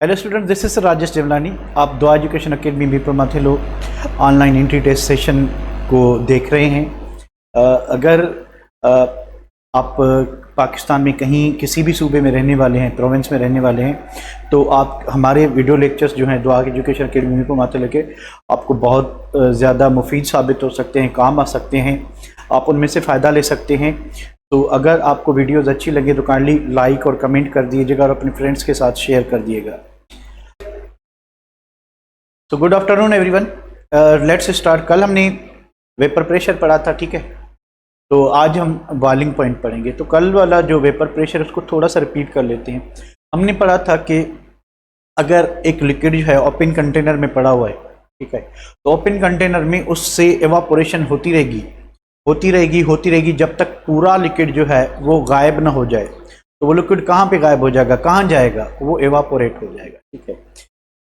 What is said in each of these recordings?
Hello student, this is Rajesh Devlani. आप Dua education academy Wipro लो online entry test session को देख रहे हैं। अगर आप पाकिस्तान में कहीं किसी भी सूबे में रहने वाले हैं, प्रोविंस में रहने वाले हैं, तो आप हमारे वीडियो लेक्चर्स जो हैं दुआ एजुकेशन अकेडमी विप्रो लेके आपको बहुत ज़्यादा मुफीद साबित हो सकते हैं, काम आ सकते हैं, आप उनमें से फ़ायदा ले सकते हैं। तो अगर आपको वीडियोज़ अच्छी लगे तो काइंडली लाइक और कमेंट कर दीजिएगा और अपने फ्रेंड्स के साथ शेयर कर दिएगा। तो good afternoon everyone, let's start. कल हमने वेपर प्रेशर पढ़ा था, ठीक है। तो आज हम बॉइलिंग पॉइंट पढ़ेंगे। तो कल वाला जो वेपर प्रेशर उसको थोड़ा सा रिपीट कर लेते हैं। हमने पढ़ा था कि अगर एक लिक्विड जो है ओपन कंटेनर में पड़ा हुआ है, ठीक है, तो ओपन कंटेनर में उससे एवापोरेशन होती रहेगी जब तक पूरा लिक्विड जो है वो गायब ना हो जाए। तो वो लिक्विड कहाँ पे गायब हो जाएगा, कहाँ जाएगा, वो एवापोरेट हो जाएगा, ठीक है।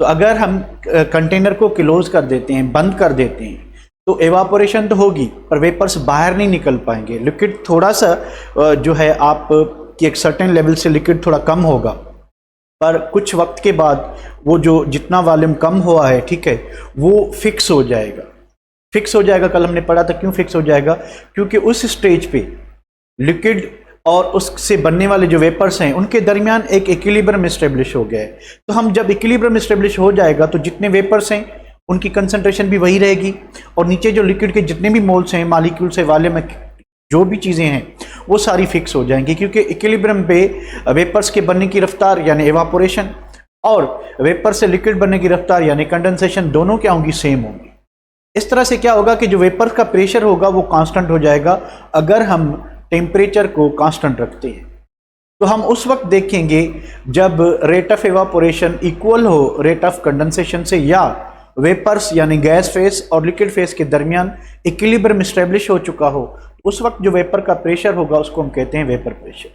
तो अगर हम कंटेनर को क्लोज कर देते हैं, बंद कर देते हैं, तो एवापोरेशन तो होगी पर वेपर्स बाहर नहीं निकल पाएंगे। लिक्विड थोड़ा सा जो है आप कि एक सर्टेन लेवल से लिक्विड थोड़ा कम होगा, पर कुछ वक्त के बाद वो जो जितना वॉल्यूम कम हुआ है, ठीक है, वो फिक्स हो जाएगा। कल हमने पढ़ा था क्यों फिक्स हो जाएगा, क्योंकि उस स्टेज पे लिक्विड और उससे बनने वाले जो वेपर्स हैं उनके दरमियान एक इक्विलिब्रियम एस्टेब्लिश हो गया है। तो हम जब इक्विलिब्रियम एस्टेब्लिश हो जाएगा तो जितने वेपर्स हैं उनकी कंसंट्रेशन भी वही रहेगी और नीचे जो लिक्विड के जितने भी मोल्स हैं, मालिक्यूल्स है, वॉल्यूम, जो भी चीज़ें हैं वो सारी फिक्स हो जाएंगी, क्योंकि इक्विलिब्रियम पे वेपर्स के बनने की रफ्तार यानी एवापोरेशन और वेपर से लिक्विड बनने की रफ्तार यानी कंडेंसेशन दोनों क्या होंगी, सेम होंगी। इस तरह से क्या होगा कि जो वेपर का प्रेशर होगा वो कांस्टेंट हो जाएगा अगर हम टेम्परेचर को कांस्टेंट रखते हैं। तो हम उस वक्त देखेंगे जब रेट ऑफ एवापोरेशन इक्वल हो रेट ऑफ कंडेंसेशन से, या वेपर्स यानी गैस फेस और लिक्विड फेस के दरमियान इक्विलिब्रियम एस्टेब्लिश हो चुका हो। उस वक्त जो वेपर का प्रेशर होगा उसको हम कहते हैं वेपर प्रेशर,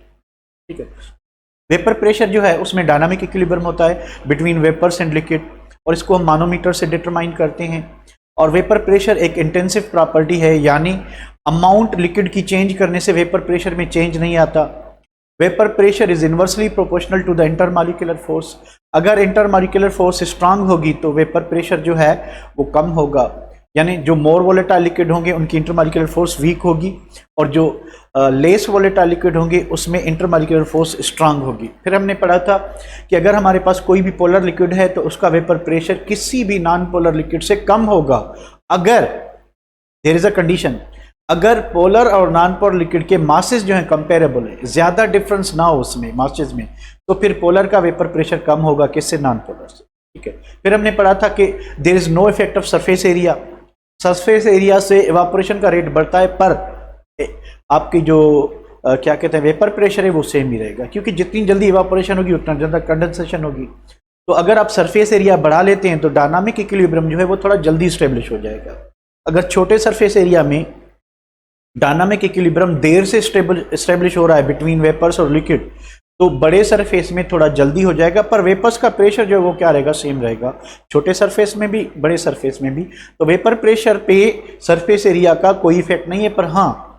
ठीक है। वेपर प्रेशर जो है उसमें डायनामिक इक्विलिब्रियम होता है बिटवीन वेपर्स एंड लिक्विड, और इसको हम मानोमीटर से डिटरमाइन करते हैं। और वेपर प्रेशर एक इंटेंसिव प्रॉपर्टी है, यानी अमाउंट लिक्विड की चेंज करने से वेपर प्रेशर में चेंज नहीं आता। Vapour pressure is inversely proportional to the intermolecular force. अगर इंटरमॉलिक्यूलर फोर्स स्ट्रांग होगी तो वेपर प्रेशर जो है वो कम होगा, यानी जो मोर वोलेटाइल लिक्विड होंगे उनकी इंटरमॉलिक्यूलर फोर्स वीक होगी और जो लेस वोलेटाइल लिक्विड होंगे उसमें इंटरमॉलिक्यूलर फोर्स स्ट्रांग होगी। फिर हमने पढ़ा था कि अगर हमारे पास कोई भी पोलर लिक्विड है तो उसका वेपर प्रेशर किसी भी नॉन पोलर लिक्विड से कम होगा अगर देयर इज अ कंडीशन, अगर पोलर और नॉन पोलर लिक्विड के मासेस जो हैं कंपेरेबल है, ज्यादा डिफरेंस ना हो उसमें मासेस में, तो फिर पोलर का वेपर प्रेशर कम होगा किससे, नॉन पोलर से, ठीक है। फिर हमने पढ़ा था कि there is no effect of surface area. Surface area से एवापोरेशन का रेट बढ़ता है पर आपकी जो क्या कहते हैं वेपर प्रेशर है वो सेम ही रहेगा, क्योंकि जितनी जल्दी एवापोरेशन होगी उतना ज़्यादा कंडेंसेशन होगी। तो अगर आप सरफेस एरिया बढ़ा लेते हैं तो डायनामिक इक्विलिब्रियम जो है वो थोड़ा जल्दी स्टेब्लिश हो जाएगा। अगर छोटे सरफेस एरिया में डायनामिक इक्विलिब्रियम देर से स्टेब्लिश हो रहा है बिटवीन वेपर्स और लिक्विड, तो बड़े सरफेस में थोड़ा जल्दी हो जाएगा, पर वेपर्स का प्रेशर जो है वो क्या रहेगा, सेम रहेगा, छोटे सरफेस में भी बड़े सरफेस में भी। तो वेपर प्रेशर पे सरफेस एरिया का कोई इफेक्ट नहीं है, पर हाँ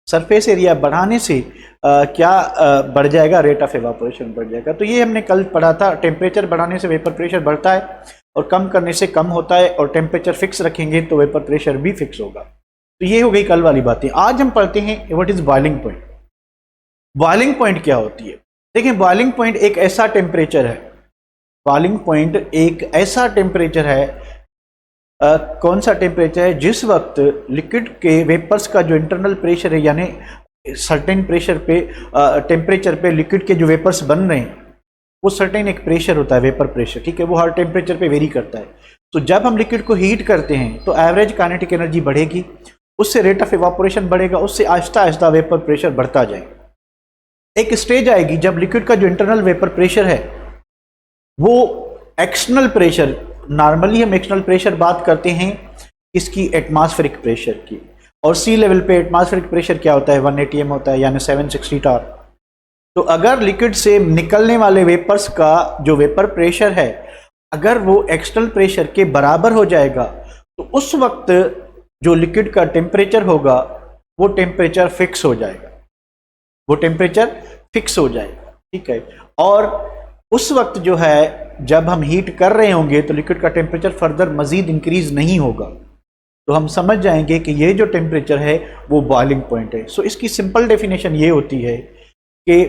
सरफेस एरिया बढ़ाने से बढ़ जाएगा, रेट ऑफ एवापोरेशन बढ़ जाएगा। तो ये हमने कल पढ़ा था, टेम्परेचर बढ़ाने से वेपर प्रेशर बढ़ता है और कम करने से कम होता है, और टेम्परेचर फिक्स रखेंगे तो वेपर प्रेशर भी फिक्स होगा। तो ये हो गई कल वाली बातें। आज हम पढ़ते हैं what is boiling point. Boiling point क्या होती है? देखिए, बॉइलिंग पॉइंट एक ऐसा टेम्परेचर है, बॉइलिंग पॉइंट एक ऐसा टेम्परेचर है, कौन सा टेम्परेचर है, जिस वक्त लिक्विड के वेपर्स का जो इंटरनल प्रेशर है, यानी सर्टेन प्रेशर पे टेम्परेचर पे लिक्विड के जो वेपर्स बन रहे हैं वो सर्टेन एक प्रेशर होता है, वेपर प्रेशर, ठीक है, वो हर टेम्परेचर पे वेरी करता है। तो जब हम लिक्विड को हीट करते हैं तो एवरेज काइनेटिक एनर्जी बढ़ेगी, उससे रेट ऑफ एवापोरेशन बढ़ेगा, उससे आहिस्ता आहिस्ता वेपर प्रेशर बढ़ता जाएगा। एक स्टेज आएगी जब लिक्विड का जो इंटरनल वेपर प्रेशर है वो एक्सटर्नल प्रेशर, नॉर्मली हम एक्सटर्नल प्रेशर बात करते हैं इसकी एटमॉस्फेरिक प्रेशर की, और सी लेवल पे एटमॉस्फेरिक प्रेशर क्या होता है, 1 atm होता है, यानी 760 टॉर। तो अगर लिक्विड से निकलने वाले वेपर्स का जो वेपर प्रेशर है अगर वो एक्सटर्नल प्रेशर के बराबर हो जाएगा तो उस वक्त जो लिक्विड का टेम्परेचर होगा वो टेम्परेचर फिक्स हो जाएगा, ठीक है। और उस वक्त जो है जब हम हीट कर रहे होंगे तो लिक्विड का टेम्परेचर फर्दर मजीद इंक्रीज नहीं होगा, तो हम समझ जाएंगे कि ये जो टेम्परेचर है वो बॉइलिंग पॉइंट है। सो इसकी सिंपल डेफिनेशन ये होती है कि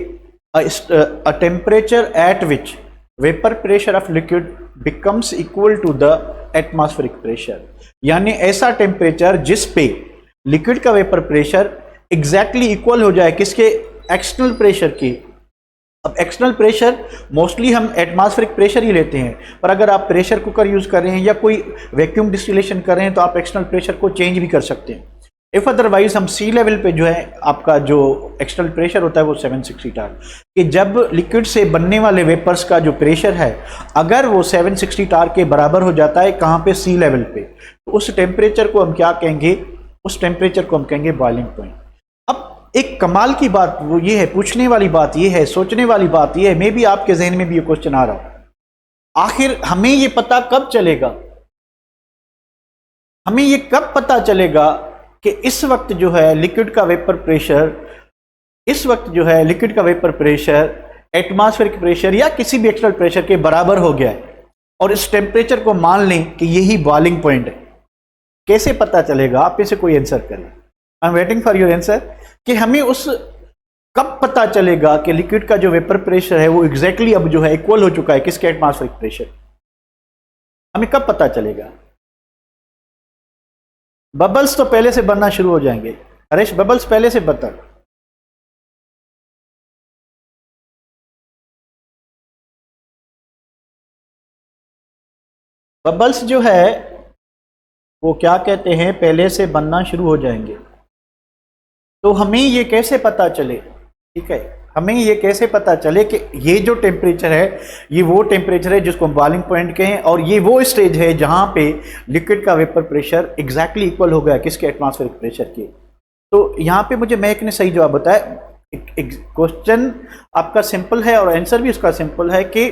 a temperature at which vapour pressure of liquid becomes equal to the atmospheric pressure, यानी ऐसा टेम्परेचर जिस पे लिक्विड का वेपर प्रेशर एग्जैक्टली इक्वल हो जाए किसके, एक्सटर्नल प्रेशर की। अब एक्सटर्नल प्रेशर मोस्टली हम एटमॉस्फेरिक प्रेशर ही लेते हैं, पर अगर आप प्रेशर कुकर यूज कर रहे हैं या कोई वैक्यूम डिस्टिलेशन कर रहे हैं तो आप एक्सटर्नल प्रेशर को चेंज भी कर सकते हैं। इफ अदरवाइज हम सी लेवल पे जो है आपका जो एक्सटर्नल प्रेशर होता है वो 760 टार, कि जब लिक्विड से बनने वाले वेपर्स का जो प्रेशर है अगर वो 760 टार के बराबर हो जाता है, कहाँ पे, सी लेवल पे, तो उस टेम्परेचर को हम क्या कहेंगे, उस टेम्परेचर को हम कहेंगे बॉइलिंग पॉइंट। अब एक कमाल की बात वो ये है, पूछने वाली बात ये है, सोचने वाली बात ये है, मे भी आपके जहन में भी ये क्वेश्चन आ रहा हो, आखिर हमें ये पता कब चलेगा, हमें ये कब पता चलेगा कि इस वक्त जो है लिक्विड का वेपर प्रेशर, इस वक्त जो है लिक्विड का वेपर प्रेशर एटमॉस्फेरिक प्रेशर या किसी भी एक्सटर्नल प्रेशर के बराबर हो गया है और इस टेम्परेचर को मान लें कि यही बॉइलिंग पॉइंट है। कैसे पता चलेगा, आप में से कोई आंसर करें। I am waiting for your answer कि हमें उस कब पता चलेगा कि लिक्विड का जो वेपर प्रेशर है वो एग्जैक्टली अब जो है इक्वल हो चुका है किसके, एटमॉस्फेरिक प्रेशर। हमें कब पता चलेगा? बबल्स तो पहले से बनना शुरू हो जाएंगे। हरेश, बबल्स पहले से बता। बबल्स जो है वो क्या कहते हैं, पहले से बनना शुरू हो जाएंगे। तो हमें ये कैसे पता चले, ठीक है, हमें ये कैसे पता चले कि ये जो टेम्परेचर है ये वो टेम्परेचर है जिसको हम बॉइलिंग पॉइंट कहें और ये वो स्टेज है जहां पे लिक्विड का वेपर प्रेशर एग्जैक्टली इक्वल हो गया किसके, एटमॉस्फेरिक प्रेशर के। तो यहाँ पे मुझे महक ने सही जवाब बताया। क्वेश्चन आपका सिंपल है और आंसर भी उसका सिंपल है कि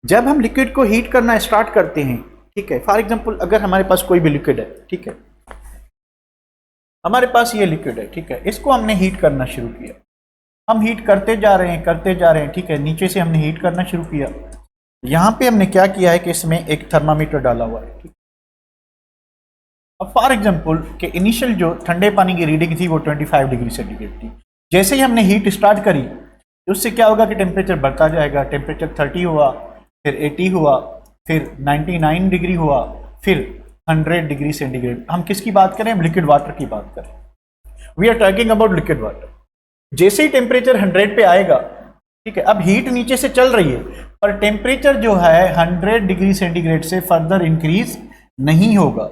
जब हम लिक्विड को हीट करना स्टार्ट करते हैं, ठीक है, फॉर एग्जाम्पल अगर हमारे पास कोई भी लिक्विड है, ठीक है, हमारे पास ये लिक्विड है, ठीक है, इसको हमने हीट करना शुरू किया, हम हीट करते जा रहे हैं करते जा रहे हैं, ठीक है, नीचे से हमने हीट करना शुरू किया। यहां पे हमने क्या किया है कि इसमें एक थर्मामीटर डाला हुआ है, ठीक। अब फॉर एग्जांपल कि इनिशियल जो ठंडे पानी की रीडिंग थी वो 25 डिग्री सेंटीग्रेड थी। जैसे ही हमने हीट स्टार्ट करी तो उससे क्या होगा कि टेम्परेचर बढ़ता जाएगा, टेम्परेचर 30 हुआ, फिर 80 हुआ, फिर 99 डिग्री हुआ, फिर 100 डिग्री सेंटीग्रेड। हम किसकी बात करें? हम लिक्विड वाटर की बात करें। We are talking about liquid water. जैसे ही टेम्परेचर 100 पे आएगा, ठीक है, अब हीट नीचे से चल रही है पर टेम्परेचर जो है 100 डिग्री सेंटीग्रेड से फर्दर इंक्रीज नहीं होगा।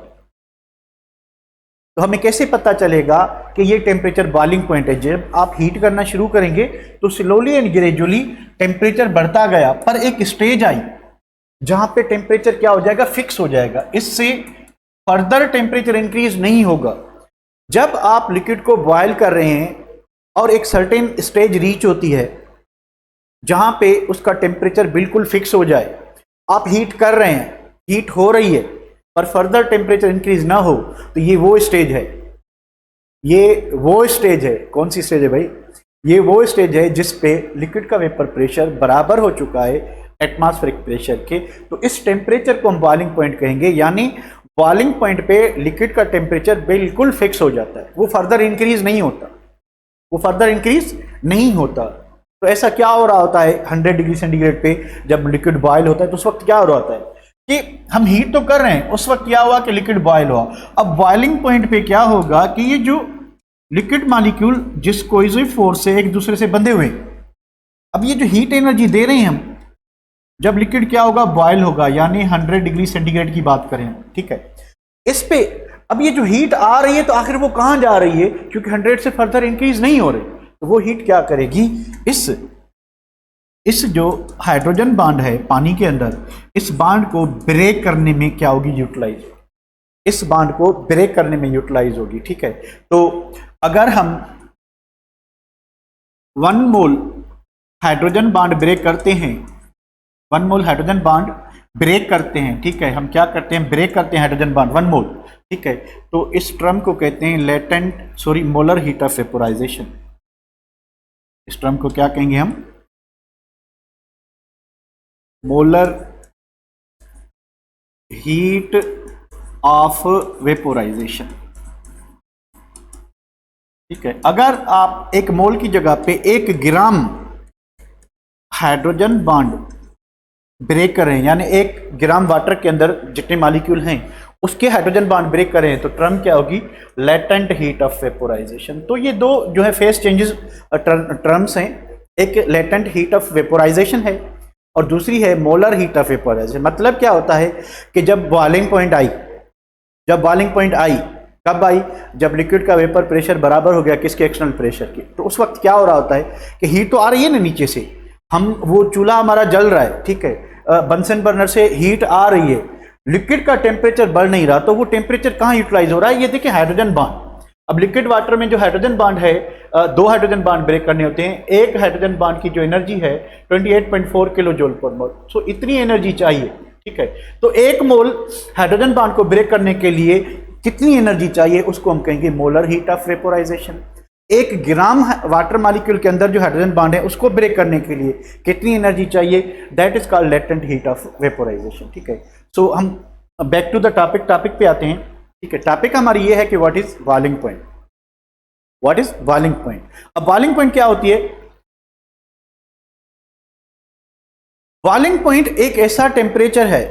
तो हमें कैसे पता चलेगा कि ये टेम्परेचर बॉइलिंग पॉइंट है? जब आप हीट करना शुरू करेंगे तो स्लोली एंड ग्रेजुअली टेम्परेचर बढ़ता गया पर एक स्टेज आई जहां पे टेम्परेचर क्या हो जाएगा, फिक्स हो जाएगा, इससे फर्दर टेम्परेचर इंक्रीज नहीं होगा। जब आप लिक्विड को बॉयल कर रहे हैं और एक सर्टेन स्टेज रीच होती है जहां पे उसका टेम्परेचर बिल्कुल फिक्स हो जाए, आप हीट कर रहे हैं, हीट हो रही है पर फर्दर टेम्परेचर इंक्रीज ना हो, तो ये वो स्टेज है, ये वो स्टेज है। कौन सी स्टेज है भाई? ये वो स्टेज है जिस पे लिक्विड का वेपर प्रेशर बराबर हो चुका है एटमॉस्फेरिक प्रेशर के। तो इस टेम्परेचर को हम बॉइलिंग पॉइंट कहेंगे, यानी बॉइलिंग पॉइंट पे लिक्विड का टेम्परेचर बिल्कुल फिक्स हो जाता है, वो फर्दर इंक्रीज नहीं होता, वो फर्दर इंक्रीज नहीं होता। तो ऐसा क्या हो रहा होता है 100 डिग्री सेंटीग्रेड पे जब लिक्विड बॉयल होता है तो उस वक्त क्या हो रहा होता है कि हम हीट तो कर रहे हैं, उस वक्त क्या हुआ कि लिक्विड बॉयल हुआ। अब बॉइलिंग पॉइंट पे क्या होगा कि ये जो लिक्विड मॉलिक्यूल जिस कोइजिव फोर्स से एक दूसरे से बंधे हुए, अब ये जो हीट एनर्जी दे रहे हैं हम, जब लिक्विड क्या होगा, बॉयल होगा, यानी 100 डिग्री सेंटीग्रेड की बात करें, ठीक है, इस पे अब ये जो हीट आ रही है तो आखिर वो कहां जा रही है, क्योंकि 100 से फर्दर इंक्रीज नहीं हो रही, तो वो हीट क्या करेगी, इस जो हाइड्रोजन बॉन्ड है पानी के अंदर, इस बॉन्ड को ब्रेक करने में क्या होगी, यूटिलाइज, इस बॉन्ड को ब्रेक करने में यूटिलाइज होगी, ठीक है। तो अगर हम 1 मोल हाइड्रोजन बॉन्ड ब्रेक करते हैं, 1 मोल हाइड्रोजन बॉन्ड ब्रेक करते हैं, ठीक है, हम क्या करते हैं, ब्रेक करते हैं हाइड्रोजन बॉन्ड 1 मोल, ठीक है, तो इस टर्म को कहते हैं मोलर हीट ऑफ वेपोराइजेशन। इस टर्म को क्या कहेंगे हम, मोलर हीट ऑफ वेपोराइजेशन। ठीक है, अगर आप एक मोल की जगह पे 1 ग्राम हाइड्रोजन बॉन्ड ब्रेक करें, यानी 1 ग्राम वाटर के अंदर जितने मॉलिक्यूल हैं उसके हाइड्रोजन बॉन्ड ब्रेक करें, तो टर्म क्या होगी? Latent heat of vaporisation. तो ये दो जो है फेस चेंजेस टर्म्स हैं, एक लेटेंट हीट ऑफ वेपोराइजेशन है और दूसरी है मोलर हीट ऑफ वेपोराइजेशन। मतलब क्या होता है कि जब बॉइलिंग पॉइंट आई, कब आई? जब लिक्विड का वेपर प्रेशर बराबर हो गया किसके? एक्सटर्नल प्रेशर के। तो उस वक्त क्या हो रहा होता है कि हीट तो आ रही है ना नीचे से, हम वो चूल्हा हमारा जल रहा है, ठीक है, बंसन बर्नर से हीट आ रही है, लिक्विड का टेम्परेचर बढ़ नहीं रहा, तो वो टेम्परेचर कहाँ यूटिलाइज हो रहा है? ये देखिए हाइड्रोजन बॉन्ड। अब लिक्विड वाटर में जो हाइड्रोजन बॉन्ड है, 2 हाइड्रोजन बॉन्ड ब्रेक करने होते हैं, एक हाइड्रोजन बॉन्ड की जो एनर्जी है 28.4 किलो जूल पर मोल। सो इतनी एनर्जी चाहिए, ठीक है। तो 1 मोल हाइड्रोजन बॉन्ड को ब्रेक करने के लिए कितनी एनर्जी चाहिए, उसको हम कहेंगे molar heat of vaporisation. 1 gram water molecule के अंदर जो हाइड्रोजन बॉन्ड है उसको ब्रेक करने के लिए कितनी एनर्जी चाहिए? That is called latent heat of vaporisation. ठीक है, सो हम बैक टू द टॉपिक पे आते हैं। ठीक है, टॉपिक हमारी ये है कि what is boiling point. What is boiling point? अब बॉइलिंग पॉइंट क्या होती है? बॉइलिंग पॉइंट एक ऐसा टेम्परेचर है,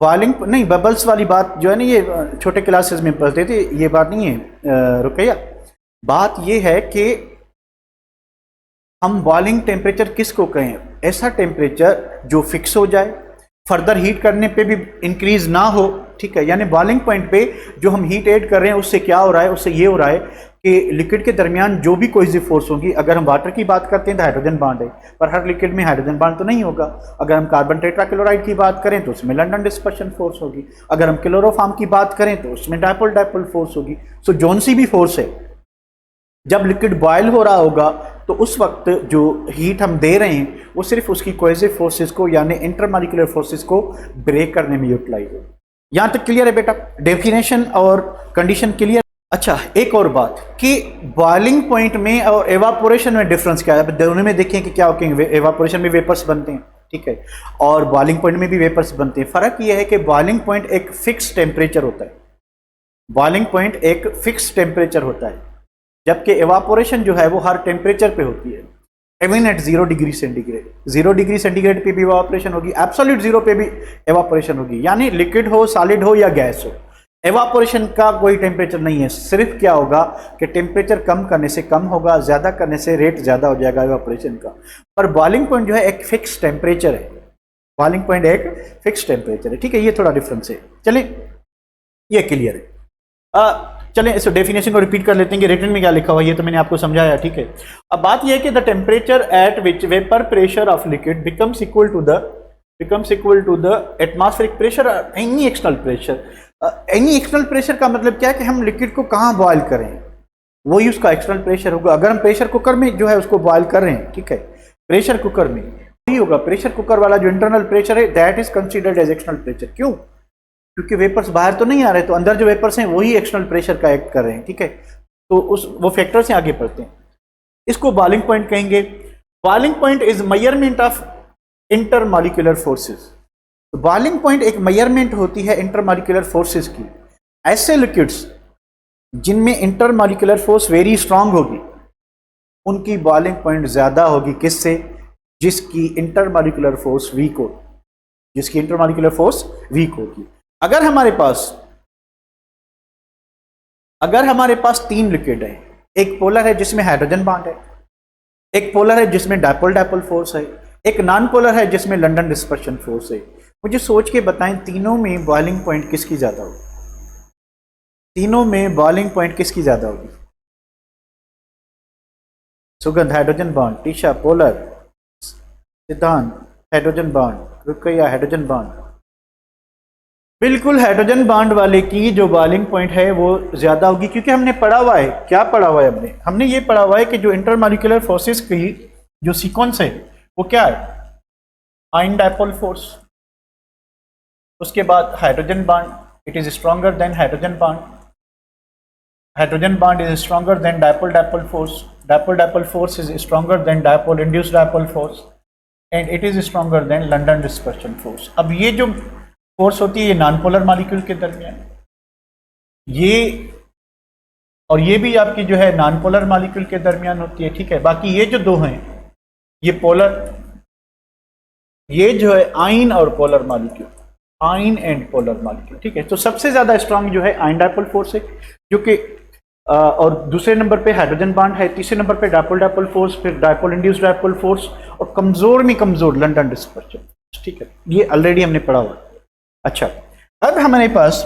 बॉइलिंग नहीं, बबल्स वाली बात जो है ना, ये छोटे क्लासेस में पढ़ते थे, ये बात नहीं है रुकैया। बात ये है कि हम बॉइलिंग टेम्परेचर किसको कहें? ऐसा टेम्परेचर जो फिक्स हो जाए, फर्दर हीट करने पे भी इंक्रीज ना हो। ठीक है, यानी बॉइलिंग पॉइंट पे जो हम हीट ऐड कर रहे हैं उससे क्या हो रहा है? उससे ये हो रहा है कि लिक्विड के दरमियान जो भी कोई फोर्स होगी, अगर हम वाटर की बात करते हैं तो हाइड्रोजन बॉन्ड है, पर हर लिक्विड में हाइड्रोजन बॉन्ड तो नहीं होगा। अगर हम कार्बन टेट्राक्लोराइड की बात करें तो उसमें लंडन डिस्पर्शन फोर्स होगी, अगर हम क्लोरोफॉर्म की बात करें तो उसमें डायपोल फोर्स होगी। सो जोन सी भी फोर्स है, जब लिक्विड बॉयल हो रहा होगा तो उस वक्त जो हीट हम दे रहे हैं वो सिर्फ उसकी कोहेसिव फोर्सेस को, यानी इंटरमॉलिक्यूलर फोर्सेस को ब्रेक करने में यूटिलाइज हो। यहां तक क्लियर है बेटा? डेफिनेशन और कंडीशन क्लियर? अच्छा, एक और बात कि बॉइलिंग पॉइंट में और एवापोरेशन में डिफरेंस क्या है? अब दोनों में देखें कि क्या होते हैं। एवापोरेशन में वेपर्स बनते हैं, ठीक है, और बॉइलिंग पॉइंट में भी वेपर्स बनते हैं। फर्क यह है कि बॉइलिंग पॉइंट एक फिक्स टेम्परेचर होता है, बॉइलिंग पॉइंट एक फिक्स टेम्परेचर होता है, जबकि एवापोरेशन जो है वो हर टेम्परेचर पे होती है। Even at 0 degree centigrade, 0 degree centigrade पे भी एवापोरेशन होगी, एब्सोल्यूट 0 पे भी एवापोरेशन होगी, यानी लिक्विड हो, सॉलिड हो या गैस हो, एवापोरेशन का कोई टेम्परेचर नहीं है। सिर्फ क्या होगा कि टेम्परेचर कम करने से कम होगा, ज्यादा करने से रेट ज्यादा हो जाएगा एवापोरेशन का। पर बॉइलिंग पॉइंट जो है एक फिक्स टेम्परेचर है, बॉइलिंग पॉइंट एक फिक्स टेम्परेचर है। ठीक है, ये थोड़ा डिफरेंस है। चलिए, ये क्लियर है। चलें इस डेफिनेशन को रिपीट कर लेते हैं कि रिटन में क्या लिखा हुआ है, ये तो मैंने आपको समझाया। ठीक है, अब बात यह है कि the temperature at which vapour pressure of liquid becomes equal to the atmospheric pressure any external pressure. Any external pressure का मतलब क्या है कि हम लिक्विड को कहाँ बॉयल करें, वही उसका एक्सटर्नल प्रेशर होगा। अगर हम प्रेशर कुकर में जो है उसको बॉयल कर रहे हैं, ठीक है, प्रेशर कुकर में वही होगा। प्रेशर कुकर वाला जो इंटरनल प्रेशर है that is considered as external pressure. क्यों? क्योंकि वेपर्स बाहर तो नहीं आ रहे, तो अंदर जो वेपर्स हैं वही एक्सटर्नल प्रेशर का एक्ट कर रहे हैं। ठीक है, तो वो फैक्टर से आगे बढ़ते हैं। इसको बॉइलिंग पॉइंट कहेंगे। Boiling point is measurement of intermolecular forces. तो बॉइलिंग पॉइंट एक मेजरमेंट होती है इंटरमॉलिक्यूलर फोर्सेस की। ऐसे लिक्विड्स जिनमें इंटरमॉलिक्यूलर फोर्स वेरी स्ट्रांग होगी उनकी बॉइलिंग पॉइंट ज्यादा होगी। किससे? जिसकी इंटरमॉलिक्यूलर फोर्स वीक हो, जिसकी इंटरमॉलिक्यूलर फोर्स वीक होगी। अगर हमारे पास 3 लिक्विड है, एक पोलर है जिसमें हाइड्रोजन बॉन्ड है, एक पोलर है जिसमें डायपोल फोर्स है, एक नॉन पोलर है जिसमें लंडन डिस्पर्शन फोर्स है, मुझे सोच के बताएं तीनों में बॉइलिंग पॉइंट किसकी ज्यादा होगी? तीनों में बॉइलिंग पॉइंट किसकी ज्यादा होगी? Sugandh hydrogen bond, Tisha polar, Siddhant hydrogen bond, Ruqaiya hydrogen bond. बिल्कुल हाइड्रोजन बॉन्ड वाले की जो बॉइलिंग पॉइंट है वो ज्यादा होगी, क्योंकि हमने पढ़ा हुआ है। क्या पढ़ा हुआ है? हमने ये पढ़ा हुआ है कि जो इंटरमॉलिक्यूलर फोर्सेस की जो सीक्वेंस है वो क्या है? आयन डायपोल फोर्स, उसके बाद hydrogen bond, it is stronger than hydrogen bond, hydrogen bond is stronger than dipole force, dipole force is stronger than dipole induced dipole force, and it is stronger than London dispersion force. अब ये जो force होती है ये non polar molecule के दरमियान, ये और ये भी आपकी जो है नॉन पोलर मॉलिक्यूल के दरमियान होती है, ठीक है। बाकी ये जो दो हैं ये पोलर, ये जो है आयन और polar molecule, ion and polar molecule, ठीक है। तो सबसे ज्यादा स्ट्रांग जो है आयन डायपोल फोर्स है जो कि और दूसरे नंबर पे हाइड्रोजन बॉन्ड है, तीसरे नंबर पे डायपोल डायपोल फोर्स, फिर डायपोल इंड्यूस्ड डायपोल फोर्स और कमजोर में कमजोर लंडन डिस्पर्शन, ठीक है। ये ऑलरेडी हमने पढ़ा हुआ। अच्छा, अब हमारे पास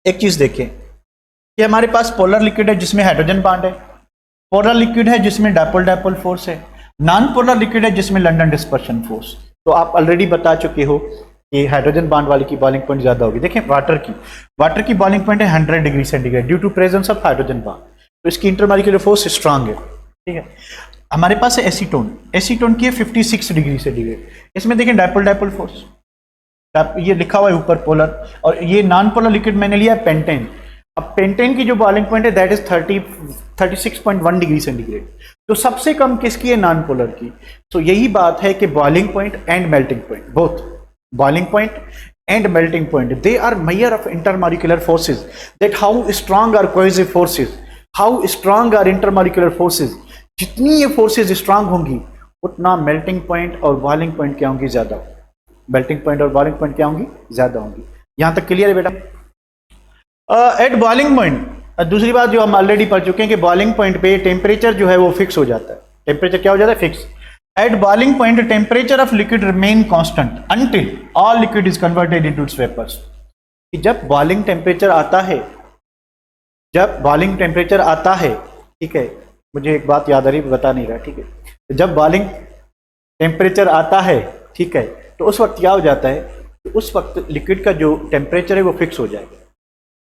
एक चीज देखें कि हमारे पास पोलर लिक्विड है जिसमें हाइड्रोजन बॉन्ड है, पोलर लिक्विड है जिसमें डायपोल डायपोल फोर्स है, नॉन पोलर लिक्विड है जिसमें लंडन डिस्पर्शन फोर्स। तो आप ऑलरेडी बता चुके हो कि हाइड्रोजन बॉन्ड वाली की बॉइलिंग पॉइंट ज्यादा होगी। देखें वाटर की बॉइलिंग पॉइंट है 100 degree centigrade due to presence of hydrogen bond, तो इसकी इंटरमॉलिक्यूलर फोर्स स्ट्रांग है, ठीक है। हमारे पास है एसीटोन की है 56 डिग्री सेंटीग्रेड, इसमें देखें डायपोल डायपोल फोर्स, ये लिखा हुआ है ऊपर पोलर, और ये नॉन पोलर लिक्विड मैंने लिया है पेंटेन। अब पेंटेन की जो बॉइलिंग पॉइंट है दैट इज 36.1 डिग्री सेंटीग्रेड। तो सबसे कम किसकी है? नॉन पोलर की। तो यही बात है कि boiling point and melting point, both boiling point and melting point, they are measure of intermolecular forces, that how strong are cohesive forces, how strong are intermolecular forces. जितनी ये फोर्सेज स्ट्रांग होंगी उतना मेल्टिंग पॉइंट और boiling point क्या होंगी? ज्यादा। Melting point और boiling point क्या होंगी? ज्यादा होंगी। यहां तक क्लियर है बेटा? एट बॉइलिंग पॉइंट दूसरी बात जो हम ऑलरेडी पढ़ चुके हैं कि बॉइलिंग पॉइंट पे टेम्परेचर जो है वो फिक्स हो जाता है। टेम्परेचर क्या हो जाता है? Fix. At boiling point temperature of liquid remain constant until all liquid is converted into its vapours. जब बॉइलिंग टेम्परेचर आता है, जब बॉइलिंग टेम्परेचर आता है, ठीक है, मुझे एक बात याद आ रही बता नहीं रहा, ठीक है। जब बॉइलिंग टेम्परेचर आता है, ठीक है, तो उस वक्त क्या हो जाता है? तो उस वक्त लिक्विड का जो टेम्परेचर है वो फिक्स हो जाएगा।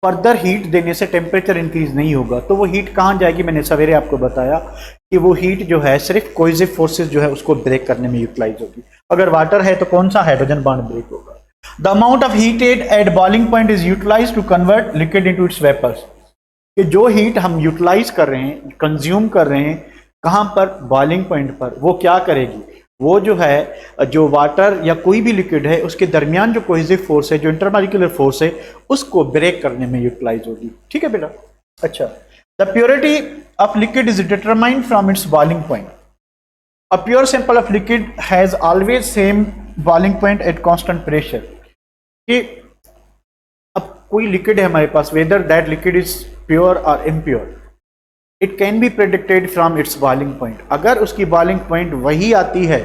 फर्दर हीट देने से टेम्परेचर इंक्रीज नहीं होगा। तो वो हीट कहाँ जाएगी? मैंने सवेरे आपको बताया कि वो हीट जो है सिर्फ कोहेसिव फोर्सेस जो है उसको ब्रेक करने में यूटिलाइज होगी। अगर वाटर है तो कौन सा? हाइड्रोजन बॉन्ड ब्रेक होगा। The amount of heat at boiling point is utilize to convert liquid into its vapours. कि जो हीट हम यूटिलाइज कर रहे हैं, कंज्यूम कर रहे हैं, कहाँ पर? बॉइलिंग पॉइंट पर। वो क्या करेगी? वो जो है, जो वाटर या कोई भी लिक्विड है उसके दरमियान जो कोहेसिव फोर्स है, जो इंटरमॉलिक्यूलर फोर्स है, उसको ब्रेक करने में यूटिलाइज होगी। ठीक है बेटा? अच्छा, the purity of liquid is determined from its boiling point. A pure sample of liquid has always same boiling point at constant pressure. कि अब कोई लिक्विड है हमारे पास, whether that liquid is pure और impure, it can be predicted from its boiling point. अगर उसकी boiling point वही आती है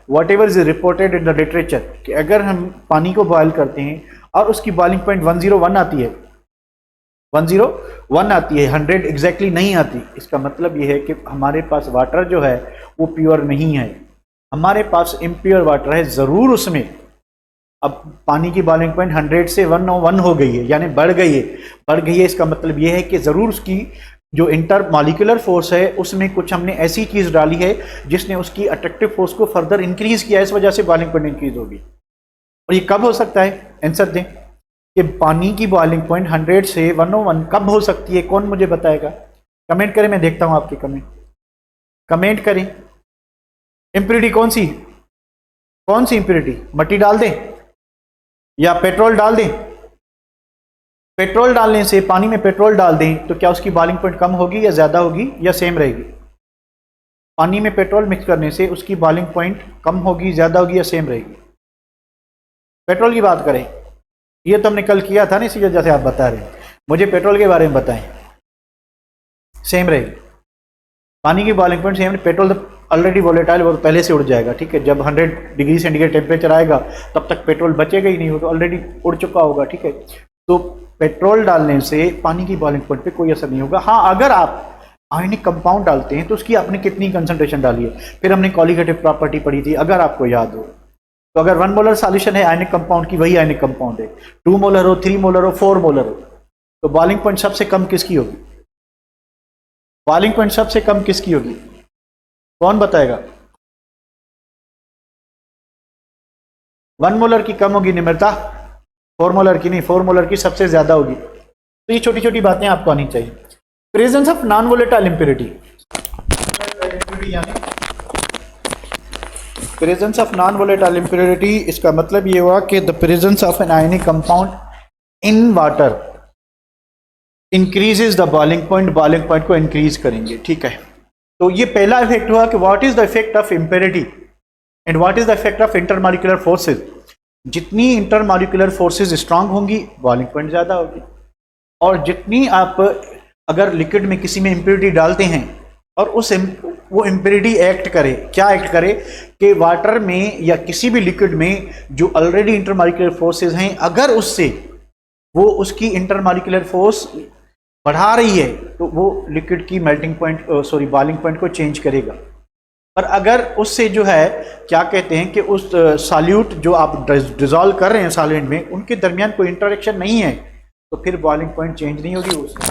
whatever is reported in the literature, कि अगर हम पानी को बॉयल करते हैं और उसकी बॉइलिंग पॉइंट 101 आती है, 101 आती है, 100 एग्जैक्टली नहीं आती, इसका मतलब ये है कि हमारे पास वाटर जो है वो प्योर नहीं है, हमारे पास इम्प्योर वाटर है ज़रूर उसमें। अब पानी की बॉइलिंग पॉइंट 100 से 101 हो गई है, यानी बढ़ गई है। बढ़ गई है इसका मतलब ये है कि ज़रूर उसकी जो इंटर मॉलिक्यूलर फोर्स है उसमें कुछ हमने ऐसी चीज़ डाली है जिसने उसकी अट्रैक्टिव फोर्स को फर्दर इंक्रीज किया, इस वजह से बॉइलिंग पॉइंट इंक्रीज होगी। और ये कब हो सकता है? आंसर दें कि पानी की बॉइलिंग पॉइंट 100 से 101 कब हो सकती है? कौन मुझे बताएगा? कमेंट करें, मैं देखता हूँ आपके कमेंट करें। इम्प्योरिटी कौन सी इम्प्योरिटी? मट्टी डाल दें या पेट्रोल डाल दें? पेट्रोल डालने से, पानी में पेट्रोल डाल दें तो क्या उसकी बॉइलिंग पॉइंट कम होगी या ज़्यादा होगी या सेम रहेगी? पानी में पेट्रोल मिक्स करने से उसकी बॉइलिंग पॉइंट कम होगी, ज़्यादा होगी या सेम रहेगी? पेट्रोल की बात करें, ये तो हमने कल किया था ना, इसी वजह से आप बता रहे हैं। मुझे पेट्रोल के बारे में बताएं। सेम रहेगी। पानी की बॉइलिंग पॉइंट सेम। पेट्रोल तो ऑलरेडी वोलेटाइल, वो पहले से उड़ जाएगा, ठीक है। जब 100 डिग्री सेंटीग्रेड टेम्परेचर आएगा तब तक पेट्रोल बचेगा ही नहीं, वो तो ऑलरेडी उड़ चुका होगा, ठीक है। तो पेट्रोल डालने से पानी की बॉइलिंग पॉइंट पे कोई असर नहीं होगा। हाँ, अगर आप आयनिक कंपाउंड डालते हैं तो उसकी आपने कितनी कंसंट्रेशन डाली है, फिर हमने कॉलिगेटिव प्रॉपर्टी पढ़ी थी, अगर आपको याद हो। तो अगर 1 मोलर सॉल्यूशन है आयनिक कंपाउंड की, वही आयनिक कंपाउंड है। 2 मोलर हो, 3 मोलर हो, 4 मोलर हो, तो बॉइलिंग पॉइंट सबसे कम किसकी होगी? बॉइलिंग पॉइंट सबसे कम किसकी होगी? कौन बताएगा? 1 मोलर की कम होगी निम्रता, 4 मोलर की नहीं, 4 मोलर की सबसे ज्यादा होगी। तो ये छोटी छोटी बातें आपको आनी चाहिए। Presence of non volatile impurity, यानी presence of non volatile impurity, इसका मतलब ये हुआ कि the presence of an ionic compound in water increases the boiling point को इंक्रीज करेंगे, ठीक है। तो ये पहला इफेक्ट हुआ कि what is the effect of impurity and what is the effect of intermolecular forces. जितनी इंटरमॉलिक्यूलर फोर्सेज स्ट्रांग होंगी बॉइलिंग पॉइंट ज़्यादा होगी, और जितनी आप अगर लिक्विड में किसी में इम्प्योरिटी डालते हैं और वो इम्प्योरिटी एक्ट करे, क्या एक्ट करे कि वाटर में या किसी भी लिक्विड में जो ऑलरेडी इंटरमॉलिक्यूलर फोर्सेज हैं, अगर उससे वो उसकी इंटरमॉलिक्यूलर फोर्स बढ़ा रही है तो वो लिक्विड की मेल्टिंग पॉइंट बॉइलिंग पॉइंट को चेंज करेगा। पर अगर उससे जो है क्या कहते हैं कि उस सॉल्यूट जो आप डिजॉल्व कर रहे हैं सॉल्वेंट में, उनके दरमियान कोई इंटरेक्शन नहीं है, तो फिर बॉइलिंग पॉइंट चेंज नहीं होगी उसमें।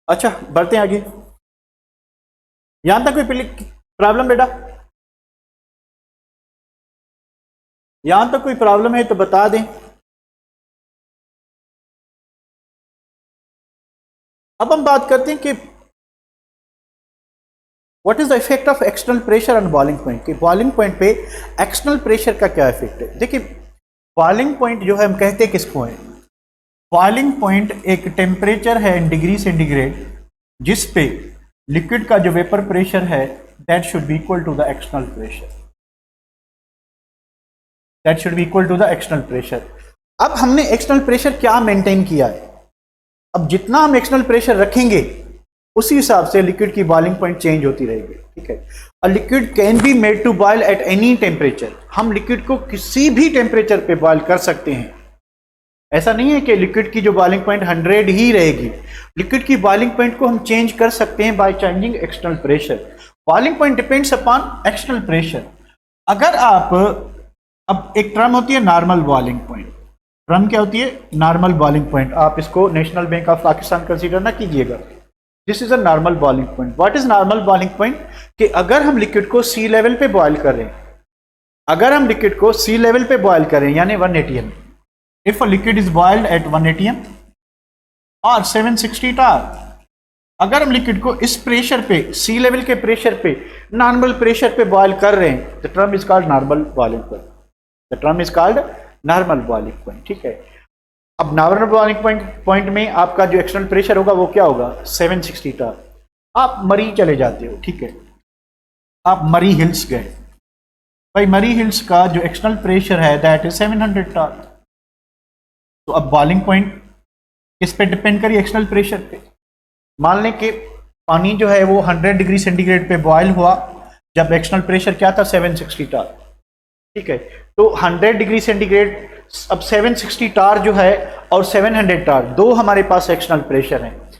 अच्छा बढ़ते हैं आगे। यहां तक कोई प्रॉब्लम बेटा? यहां तक कोई प्रॉब्लम है तो बता दें। अब हम बात करते हैं कि what is the effect of external pressure on boiling point, कि बॉइलिंग पॉइंट पे एक्सटर्नल प्रेशर का क्या इफेक्ट है। देखिए बॉइलिंग पॉइंट जो है हम कहते हैं किसको है, बॉइलिंग पॉइंट एक टेम्परेचर है इन डिग्री सेंटीग्रेड जिस पे लिक्विड का जो वेपर प्रेशर है that should be equal to the external pressure, that should be equal to the external pressure. अब हमने एक्सटर्नल प्रेशर क्या मेंटेन किया है, अब जितना हम एक्सटर्नल प्रेशर रखेंगे उसी हिसाब से लिक्विड की बॉइलिंग पॉइंट चेंज होती रहेगी, ठीक है। A liquid can be made to boil at any temperature, हम लिक्विड को किसी भी टेम्परेचर पे बॉयल कर सकते हैं। ऐसा नहीं है कि लिक्विड की जो बॉइलिंग पॉइंट 100 ही रहेगी, लिक्विड की बॉइलिंग पॉइंट को हम चेंज कर सकते हैं by changing external pressure. Boiling point depends upon external pressure. अगर आप, अब एक टर्म होती है नॉर्मल बॉइलिंग पॉइंट, टर्म क्या होती है नॉर्मल बॉइलिंग पॉइंट, आप इसको national bank of Pakistan consider ना कीजिएगा, this is a normal boiling point. What is normal boiling point, कि अगर हम लिक्विड को सी लेवल पे बॉयल कर रहे हैं, अगर हम लिक्विड को सी लेवल पे बॉयल करें यानी 1 atm, if a liquid is boiled at 1 atm और 760 tar, अगर हम लिक्विड को इस प्रेशर पे सी लेवल के प्रेशर पे नॉर्मल प्रेशर पे बॉयल कर रहे हैं, the term is called normal boiling point, the term is called normal boiling point, ठीक है। अब नॉर्मल बॉइलिंग पॉइंट में आपका जो एक्सटर्नल प्रेशर होगा वो क्या होगा 760 tar। आप मरी चले जाते हो, ठीक है, आप मरी हिल्स गए, भाई मरी हिल्स का जो एक्सटर्नल प्रेशर है दैट इज 700 tar। तो अब बॉइलिंग पॉइंट किस पे डिपेंड करिए, एक्सटर्नल प्रेशर पे। मान लें कि पानी जो है वो 100 डिग्री सेंटीग्रेड पे बॉयल हुआ जब एक्सटर्नल प्रेशर क्या था 760 tar, ठीक है। तो 100 डिग्री सेंटीग्रेड, अब 760 tar जो है और 700 tar, दो हमारे पास एक्सटर्नल प्रेशर हैं।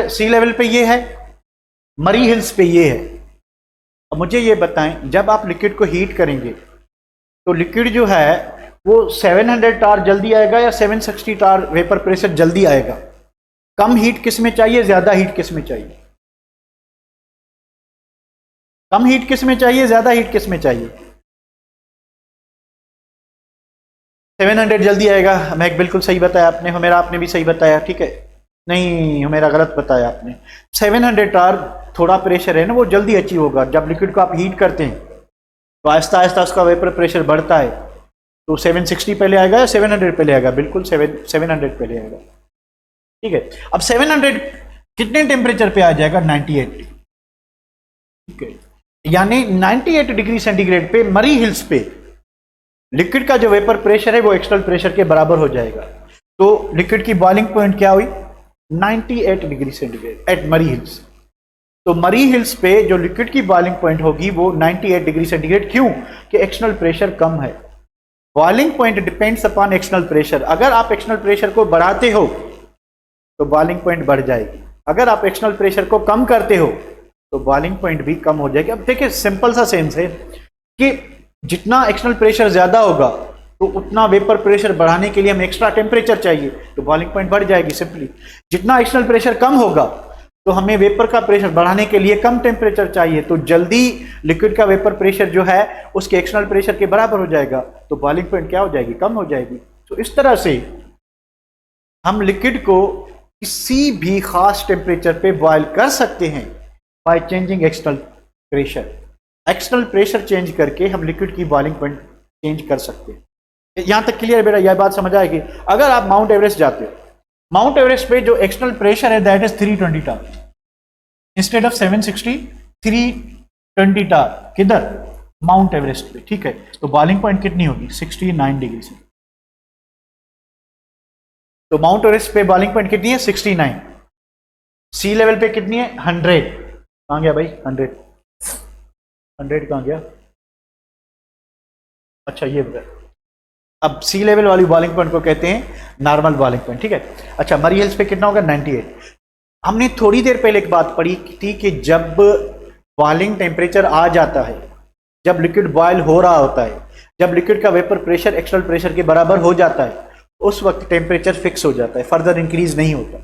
सी लेवल पे ये है, मरी हिल्स पे ये है। अब मुझे ये बताएं, जब आप लिक्विड को हीट करेंगे तो लिक्विड जो है वो 700 tar जल्दी आएगा या 760 tar वेपर प्रेशर जल्दी आएगा? कम हीट किस में चाहिए, ज्यादा हीट किस में चाहिए? कम हीट किस में चाहिए, ज्यादा हीट किस में चाहिए? 700 जल्दी आएगा। मैं बिल्कुल सही बताया आपने, हमेरा आपने भी सही बताया, ठीक है। नहीं हमेरा गलत बताया आपने, 700 tar थोड़ा प्रेशर है ना वो जल्दी अचीव होगा। जब लिक्विड को आप हीट करते हैं तो आहिस्ता आहिस्ता उसका वेपर प्रेशर बढ़ता है, तो 760 पहले आएगा या 700 पहले आएगा? बिल्कुल 700 पहले आएगा, ठीक है। अब 700 कितने टेम्परेचर पे आ जाएगा 98, ठीक है। यानी 98 डिग्री सेंटीग्रेड पे मरी हिल्स पे लिक्विड का जो वेपर प्रेशर है वो एक्सटर्नल प्रेशर के बराबर हो जाएगा। तो लिक्विड की बॉइलिंग पॉइंट क्या हुई 98 डिग्री सेंटीग्रेड एट मरी हिल्स। तो मरी हिल्स पे जो लिक्विड की बॉइलिंग पॉइंट होगी वो 98 डिग्री सेंटीग्रेड, क्यों कि एक्सटर्नल प्रेशर कम है। Boiling point depends upon external pressure. अगर आप एक्सटर्नल प्रेशर को बढ़ाते हो तो बॉइलिंग पॉइंट बढ़ जाएगी, अगर आप एक्सटर्नल प्रेशर को कम करते हो तो बॉइलिंग पॉइंट भी कम हो जाएगी। अब देखिए सिंपल सा सेंस है कि जितना एक्सटर्नल प्रेशर ज्यादा होगा तो उतना वेपर प्रेशर बढ़ाने के लिए हमें एक्स्ट्रा टेम्परेचर चाहिए, तो बॉइलिंग पॉइंट बढ़ जाएगी सिंपली। जितना एक्सटर्नल प्रेशर कम होगा तो हमें वेपर का प्रेशर बढ़ाने के लिए कम टेम्परेचर चाहिए, तो जल्दी लिक्विड का वेपर प्रेशर जो है उसके एक्सटर्नल प्रेशर के बराबर हो जाएगा, तो बॉइलिंग पॉइंट क्या हो जाएगी कम हो जाएगी। तो इस तरह से हम लिक्विड को किसी भी खास टेम्परेचर पे बॉयल कर सकते हैं by changing external pressure. External pressure change करके हम लिक्विड की बॉइलिंग पॉइंट चेंज कर सकते हैं। यहां तक क्लियर है बेटा? यह बात समझ आएगी। अगर आप माउंट एवरेस्ट जाते हो, माउंट एवरेस्ट पे जो एक्सटर्नल प्रेशर है that is 320 tar instead of 760, 320 टार किधर? माउंट एवरेस्ट पे, ठीक है। तो बॉइलिंग पॉइंट कितनी होगी? 69 डिग्री से। तो माउंट एवरेस्ट पे बॉइलिंग पॉइंट कितनी है? 69। सी लेवल पे कितनी है? 100। कहां गया भाई 100? 100 कहां गया? अच्छा ये बता। अब सी लेवल वाली बॉइलिंग पॉइंट को कहते हैं नॉर्मल बॉइलिंग पॉइंट, ठीक है। अच्छा मरी हिल्स पे कितना होगा? 98। हमने थोड़ी देर पहले एक बात पढ़ी थी कि जब बॉइलिंग टेम्परेचर आ जाता है, जब लिक्विड बॉयल हो रहा होता है, जब लिक्विड का वेपर प्रेशर एक्सटर्नल प्रेशर के बराबर हो जाता है, उस वक्त टेम्परेचर फिक्स हो जाता है, फर्दर इंक्रीज नहीं होता,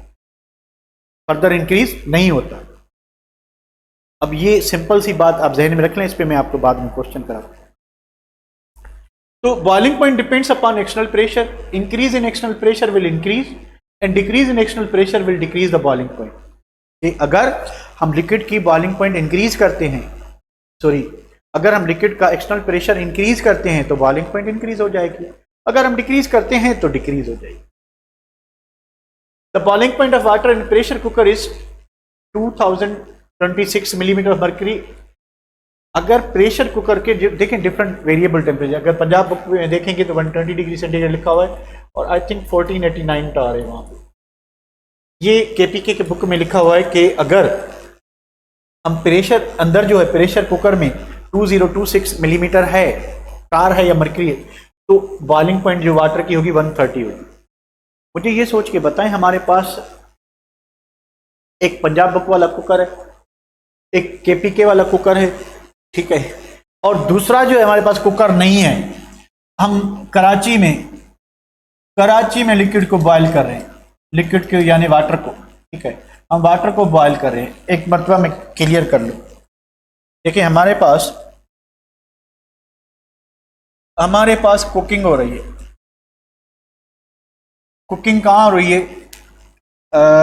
फर्दर इंक्रीज नहीं होता। अब ये सिंपल सी बात आप जहन में रख लें, इस पे मैं आपको बाद में क्वेश्चन कराऊंगा। तो boiling point depends upon external pressure. Increase in external pressure will increase and decrease in external pressure will decrease the boiling point. अगर हम लिक्विड की बॉइलिंग पॉइंट इंक्रीज करते हैं, सॉरी, अगर हम लिक्विड का एक्सटर्नल प्रेशर इंक्रीज करते हैं तो बॉइलिंग पॉइंट इंक्रीज हो जाएगी, अगर हम डिक्रीज करते हैं तो डिक्रीज हो जाएगी। The boiling point of water in pressure cooker is 2026 millimetre of mercury. अगर प्रेशर कुकर के देखें डिफरेंट वेरिएबल टेम्परेचर, अगर पंजाब बुक में देखेंगे तो 120 डिग्री सेंटीग्रेड लिखा हुआ है और आई थिंक 1489 टार है वहां पे। ये केपीके के बुक में लिखा हुआ है कि अगर हम प्रेशर अंदर जो है प्रेशर कुकर में 2026 मिलीमीटर है, टार है या मर्करी है, तो बॉइलिंग पॉइंट जो वाटर की होगी 130 होगी। मुझे ये सोच के बताएं, हमारे पास एक पंजाब बुक वाला कुकर है, एक केपीके वाला कुकर है, ठीक है, और दूसरा जो है हमारे पास कुकर नहीं है, हम कराची में लिक्विड को बॉयल कर रहे हैं, लिक्विड को यानी वाटर को, ठीक है, हम वाटर को बॉयल कर रहे हैं। एक मरतबा में क्लियर कर लो, देखिए हमारे पास कुकिंग हो रही है। कुकिंग कहाँ हो रही है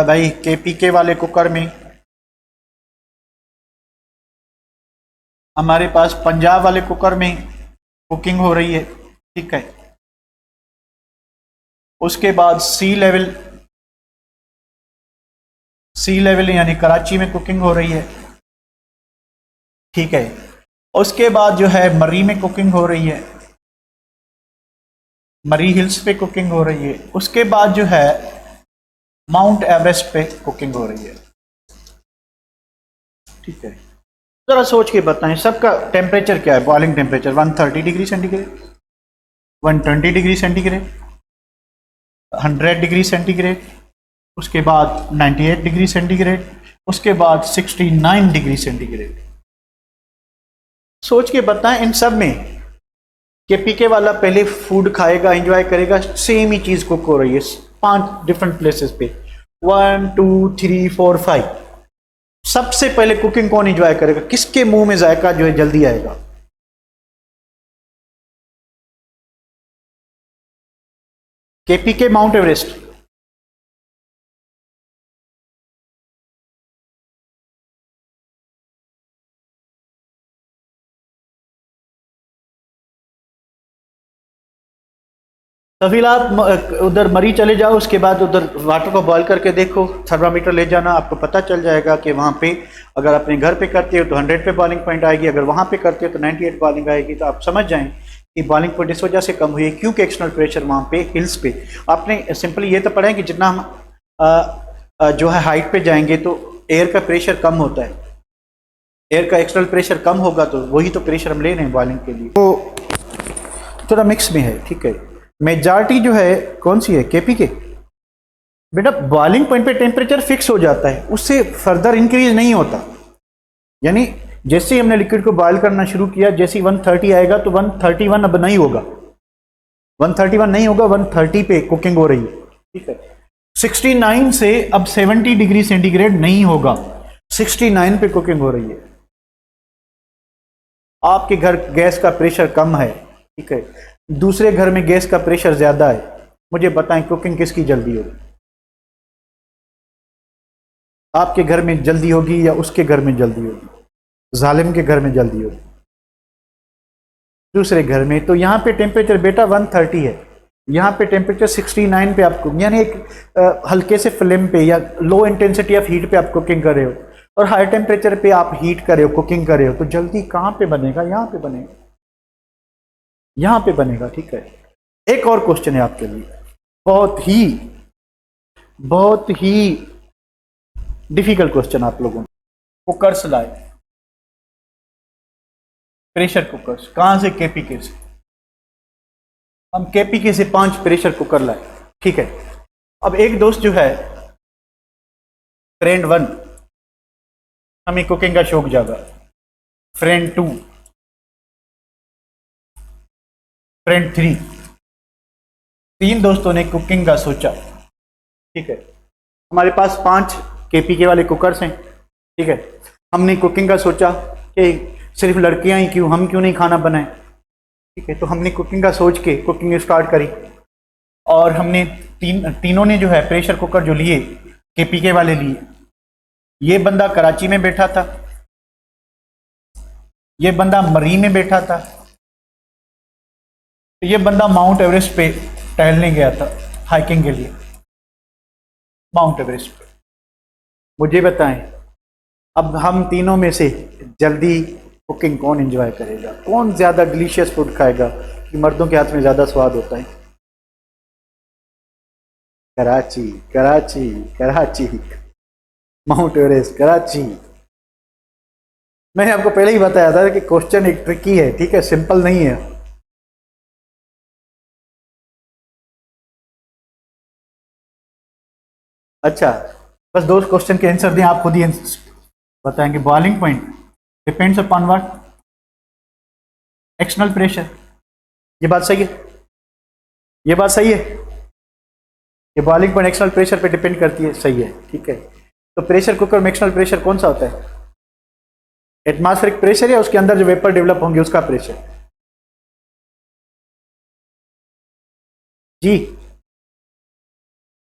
भाई? केपीके वाले कुकर में। हमारे पास पंजाब वाले कुकर में कुकिंग हो रही है, ठीक है। उसके बाद सी लेवल यानी कराची में कुकिंग हो रही है, ठीक है। उसके बाद जो है मरी में कुकिंग हो रही है, मरी हिल्स पे कुकिंग हो रही है। उसके बाद जो है माउंट एवरेस्ट पे कुकिंग हो रही है, ठीक है। जरा सोच के बताएं सबका टेम्परेचर क्या है? Boiling temperature 130 degree centigrade, 120 degree centigrade, 100 degree centigrade, उसके बाद 98 डिग्री सेंटीग्रेड, उसके बाद 69 डिग्री सेंटीग्रेड। सोच के बताएं इन सब में केपीके वाला पहले फूड खाएगा, एंजॉय करेगा, सेम ही चीज कुक हो रही है 5 डिफरेंट प्लेसेस पे, 1 2 3 4 5। सबसे पहले कुकिंग कौन एंजॉय करेगा? किसके मुंह में जायका जो है जल्दी आएगा? KPK, mount Everest. तो फिर आप उधर मरी चले जाओ, उसके बाद उधर वाटर को बॉईल करके देखो, थर्मामीटर ले जाना, आपको पता चल जाएगा कि वहाँ पे अगर अपने घर पे करते हो तो 100 पे बॉइलिंग पॉइंट आएगी, अगर वहाँ पे करते हो तो 98 बॉइलिंग आएगी। तो आप समझ जाएं कि बॉइलिंग पॉइंट इस वजह से कम हुई है क्योंकि एक्सटर्नल प्रेशर वहाँ पे हिल्स पे। आपने सिंपली ये तो पढ़ा है कि जितना हम जो है हाइट पे जाएंगे तो एयर का प्रेशर कम होता है, एयर का एक्सटर्नल प्रेशर कम होगा तो वही तो प्रेशर हम ले रहे हैं बॉइलिंग के लिए। तो थोड़ा मिक्स में है, ठीक है। मेजॉरिटी जो है कौन सी है? केपीके। बेटा बॉइलिंग पॉइंट पे टेम्परेचर फिक्स हो जाता है, उससे फर्दर इंक्रीज नहीं होता। यानी जैसे ही हमने लिक्विड को बॉयल करना शुरू किया, जैसे ही 130 आएगा तो 131 अब नहीं होगा, 131 नहीं होगा, 130 पे कुकिंग हो रही है, ठीक है। 69 से अब 70 डिग्री सेंटीग्रेड नहीं होगा, 69 पे कुकिंग हो रही है। आपके घर गैस का प्रेशर कम है, ठीक है, दूसरे घर में गैस का प्रेशर ज्यादा है, मुझे बताएं कुकिंग किसकी जल्दी होगी? आपके घर में जल्दी होगी या उसके घर में जल्दी होगी? जालिम के घर में जल्दी होगी, दूसरे घर में। तो यहाँ पे टेम्परेचर बेटा 130 है, यहाँ पे टेम्परेचर 69 पे आप कुक, यानी एक हल्के से फ्लेम पे या लो इंटेंसिटी ऑफ हीट पे आप कुकिंग कर रहे हो, और हाई टेम्परेचर पे आप हीट कर रहे हो, कुकिंग कर रहे हो, तो जल्दी कहाँ पे बनेगा? यहाँ पे बनेगा, यहाँ पे बनेगा। ठीक है, एक और क्वेश्चन है आपके लिए, बहुत ही डिफिकल्ट क्वेश्चन आप लोगों को। कुकर्स लाए, प्रेशर कुकर्स, कहां से? केपीके से। हम केपीके से 5 प्रेशर कुकर लाए। ठीक है, अब एक दोस्त जो है, फ्रेंड 1, हमें कुकिंग का शौक जागा, फ्रेंड 2, फ्रेंड 3, 3 दोस्तों ने कुकिंग का सोचा। ठीक है, हमारे पास 5 केपीके वाले कुकर्स हैं। ठीक है, हमने कुकिंग का सोचा कि सिर्फ लड़कियां ही क्यों, हम क्यों नहीं खाना बनाएं। ठीक है, तो हमने कुकिंग का सोच के कुकिंग स्टार्ट करी, और हमने तीनों ने जो है प्रेशर कुकर जो लिए, केपीके वाले लिए। ये बंदा कराची में बैठा था, ये बंदा मरी में बैठा था, ये बंदा माउंट एवरेस्ट पे टहलने गया था, हाइकिंग के लिए माउंट एवरेस्ट पे। मुझे बताएं, अब हम तीनों में से जल्दी कुकिंग कौन एंजॉय करेगा? कौन ज्यादा डिलीशियस फूड खाएगा कि मर्दों के हाथ में ज्यादा स्वाद होता है? Karachi, Karachi, Karachi, mount Everest, Karachi. मैंने आपको पहले ही बताया था कि क्वेश्चन एक ट्रिकी है। ठीक है, सिंपल नहीं है। अच्छा, बस 2 क्वेश्चन के आंसर दें, आप खुद ही बताएंगे। Boiling point depends upon what? External pressure. ये बात सही है, ये बात सही है, ये बॉइलिंग पॉइंट एक्सटर्नल प्रेशर पे डिपेंड करती है। सही है, ठीक है। तो प्रेशर कुकर में एक्सटर्नल प्रेशर कौन सा होता है? एटमॉस्फेरिक प्रेशर या उसके अंदर जो वेपर डेवलप होंगे उसका प्रेशर? जी,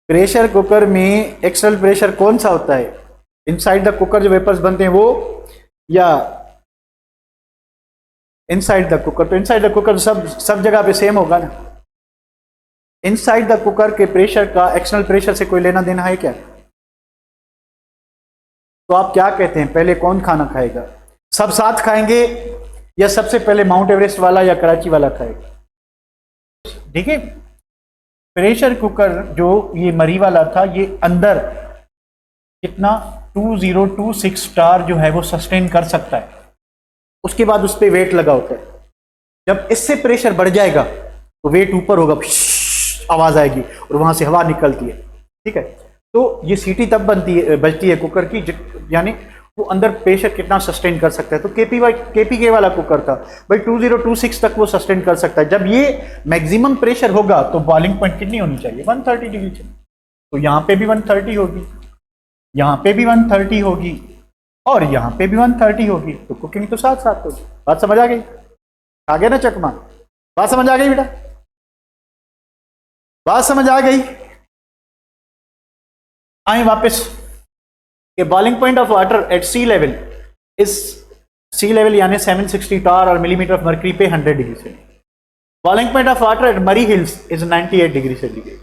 प्रेशर कुकर में एक्सटर्नल प्रेशर कौन सा होता है? इनसाइड द कुकर जो वेपर्स बनते हैं वो, या इनसाइड द कुकर? तो इनसाइड द कुकर सब जगह पे सेम होगा ना। इनसाइड द कुकर के प्रेशर का एक्सटर्नल प्रेशर से कोई लेना देना है क्या? तो आप क्या कहते हैं, पहले कौन खाना खाएगा? सब साथ खाएंगे या सबसे पहले माउंट एवरेस्ट वाला या कराची वाला खाएगा? देखिए, प्रेशर कुकर जो ये मरी वाला था, ये अंदर कितना 2026 स्टार जो है वो सस्टेन कर सकता है। उसके बाद उस पर वेट लगा होता है। जब इससे प्रेशर बढ़ जाएगा तो वेट ऊपर होगा, आवाज आएगी और वहां से हवा निकलती है। ठीक है, तो ये सीटी तब बजती है कुकर की, यानी वो अंदर प्रेशर कितना सस्टेन कर सकता है। तो केपीके वाला कुकर था भाई, 2026 तक वो सस्टेन कर सकता है। जब ये मैक्सिमम प्रेशर होगा तो बॉइलिंग पॉइंट कितनी होनी चाहिए? 130 डिग्री चाहिए। तो यहाँ पे भी 130 होगी, यहाँ पे भी 130 होगी, और यहाँ पे भी 130 होगी। तो कुकिंग तो साथ साथ होगी। बात समझ आ गई? आ गया ना चकमा? बात समझ आ गई बेटा? बात समझ आ गई? आए वापस कि boiling point of water at sea level इस सी लेवल यानी 760 टार और मिलीमीटर ऑफ मर्करी पे 100 डिग्री से। Boiling point of water eight मरी हिल्स इज 98 डिग्री सेंटीग्रेड।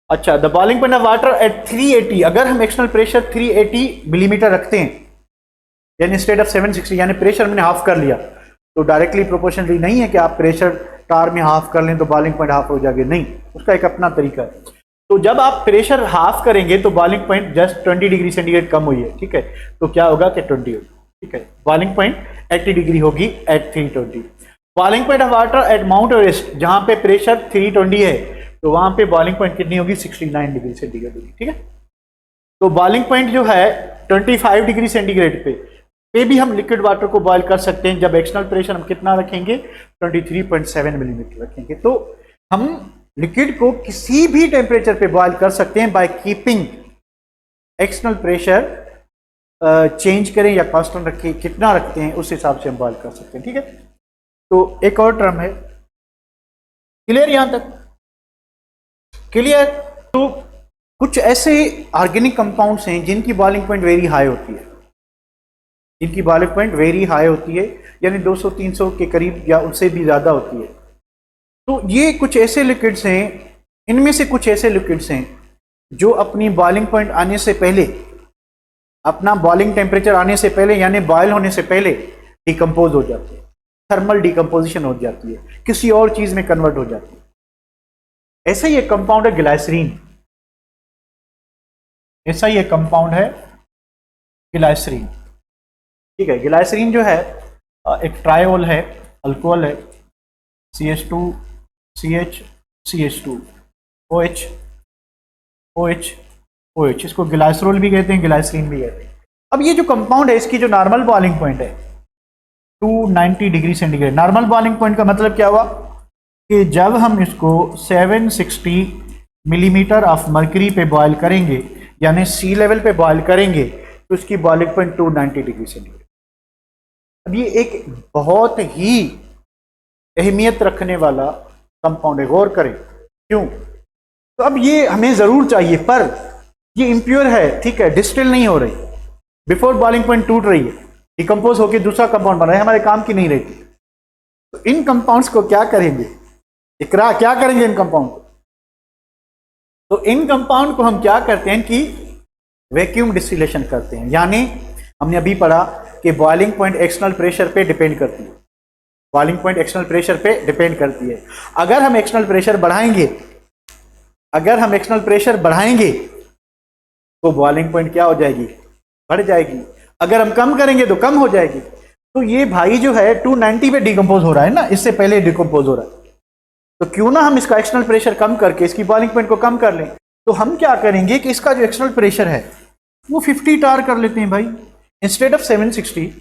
अच्छा, the boiling point of water eight 380, अगर हम एक्सटर्नल प्रेशर 380 मिलीमीटर रखते हैं, यानी इंस्टेड ऑफ 760, यानी प्रेशर मैंने हाफ कर लिया, तो डायरेक्टली प्रोपोर्शनली नहीं है कि आप प्रेशर टार में हाफ कर लें तो बॉइलिंग पॉइंट हाफ हो जाएगा, नहीं, उसका एक अपना तरीका है। तो जब आप प्रेशर हाफ करेंगे तो boiling point just 20 degree centigrade कम हुई है। ठीक है, तो क्या होगा कि 20 होगी। ठीक है, बॉइलिंग पॉइंट 80 डिग्री होगी at 320। Boiling point of water at Mount Everest, जहां पे प्रेशर 320 है, तो वहां पे बॉइलिंग पॉइंट कितनी होगी? 69 डिग्री सेंटीग्रेड होगी। ठीक है, तो बॉइलिंग पॉइंट जो है 25 डिग्री सेंटीग्रेड पे भी हम लिक्विड वाटर को बॉयल कर सकते हैं। जब एक्सटर्नल प्रेशर हम कितना रखेंगे? 23.7 मिलीमीटर रखेंगे। तो हम लिक्विड को किसी भी टेम्परेचर पे बॉयल कर सकते हैं by keeping external pressure change करें या कांस्टेंट रखें, कितना रखते हैं उस हिसाब से हम बॉयल कर सकते हैं। ठीक है, तो एक और टर्म है, क्लियर? यहां तक क्लियर? तो कुछ ऐसे ऑर्गेनिक कंपाउंड्स हैं जिनकी बॉइलिंग पॉइंट वेरी हाई होती है, जिनकी बॉइलिंग पॉइंट वेरी हाई होती है, यानी 200-300 के करीब या उससे भी ज़्यादा होती है। तो ये कुछ ऐसे लिक्विड्स हैं, इनमें से कुछ ऐसे लिक्विड्स हैं जो अपनी बॉइलिंग पॉइंट आने से पहले, अपना बॉइलिंग टेम्परेचर आने से पहले, यानी बॉयल होने से पहले डिकम्पोज हो जाते हैं, थर्मल डिकम्पोजिशन हो जाती है, किसी और चीज़ में कन्वर्ट हो जाती है। ऐसा ही एक कंपाउंड है ग्लाइसरीन, ऐसा ही एक कंपाउंड है ग्लाइसरीन। ठीक है, ग्लाइसरीन जो है एक ट्रायोल है, अल्कोहल है, CH2 CH CH2 OH OH OH, इसको ग्लाइसरोल भी कहते हैं, ग्लाइसरीन भी कहते हैं। अब ये जो कंपाउंड है इसकी जो नॉर्मल बॉइलिंग पॉइंट है 290 degree centigrade. Normal boiling point का मतलब क्या हुआ कि जब हम इसको 760 मिलीमीटर ऑफ मर्करी पे बॉयल करेंगे, यानी सी लेवल पे बॉयल करेंगे, तो इसकी बॉइलिंग पॉइंट 290 डिग्री सेंटीग्रेड। अब ये एक बहुत ही अहमियत रखने वाला कंपाउंड है, गौर करें क्यों। तो अब ये हमें जरूर चाहिए, पर ये इम्प्योर है, ठीक है, डिस्टिल नहीं हो रही, बिफोर बॉइलिंग पॉइंट टूट रही है, डिकम्पोज होकर दूसरा कंपाउंड बन रहा है, हमारे काम की नहीं रहती। तो इन कंपाउंड्स को क्या करेंगे, इकरा क्या करेंगे इन कंपाउंड को? तो इन कंपाउंड को हम क्या करते हैं कि वैक्यूम डिस्टिलेशन करते हैं। यानी हमने अभी पढ़ा कि बॉइलिंग पॉइंट एक्सटर्नल प्रेशर पे डिपेंड करती है, बॉइलिंग पॉइंट एक्सटर्नल प्रेशर पे डिपेंड करती है। अगर हम एक्सटर्नल प्रेशर बढ़ाएंगे, अगर हम एक्सटर्नल प्रेशर बढ़ाएंगे तो बॉइलिंग पॉइंट क्या हो जाएगी, बढ़ जाएगी। अगर हम कम करेंगे तो कम हो जाएगी। तो ये भाई जो है 290 पे डिकम्पोज हो रहा है ना, इससे पहले डिकम्पोज हो रहा है, तो क्यों ना हम इसका एक्सटर्नल प्रेशर कम करके इसकी बॉइलिंग पॉइंट को कम कर लें। तो हम क्या करेंगे कि इसका जो एक्सटर्नल प्रेशर है वो 50 टार कर लेते हैं भाई, इंस्टेड ऑफ 760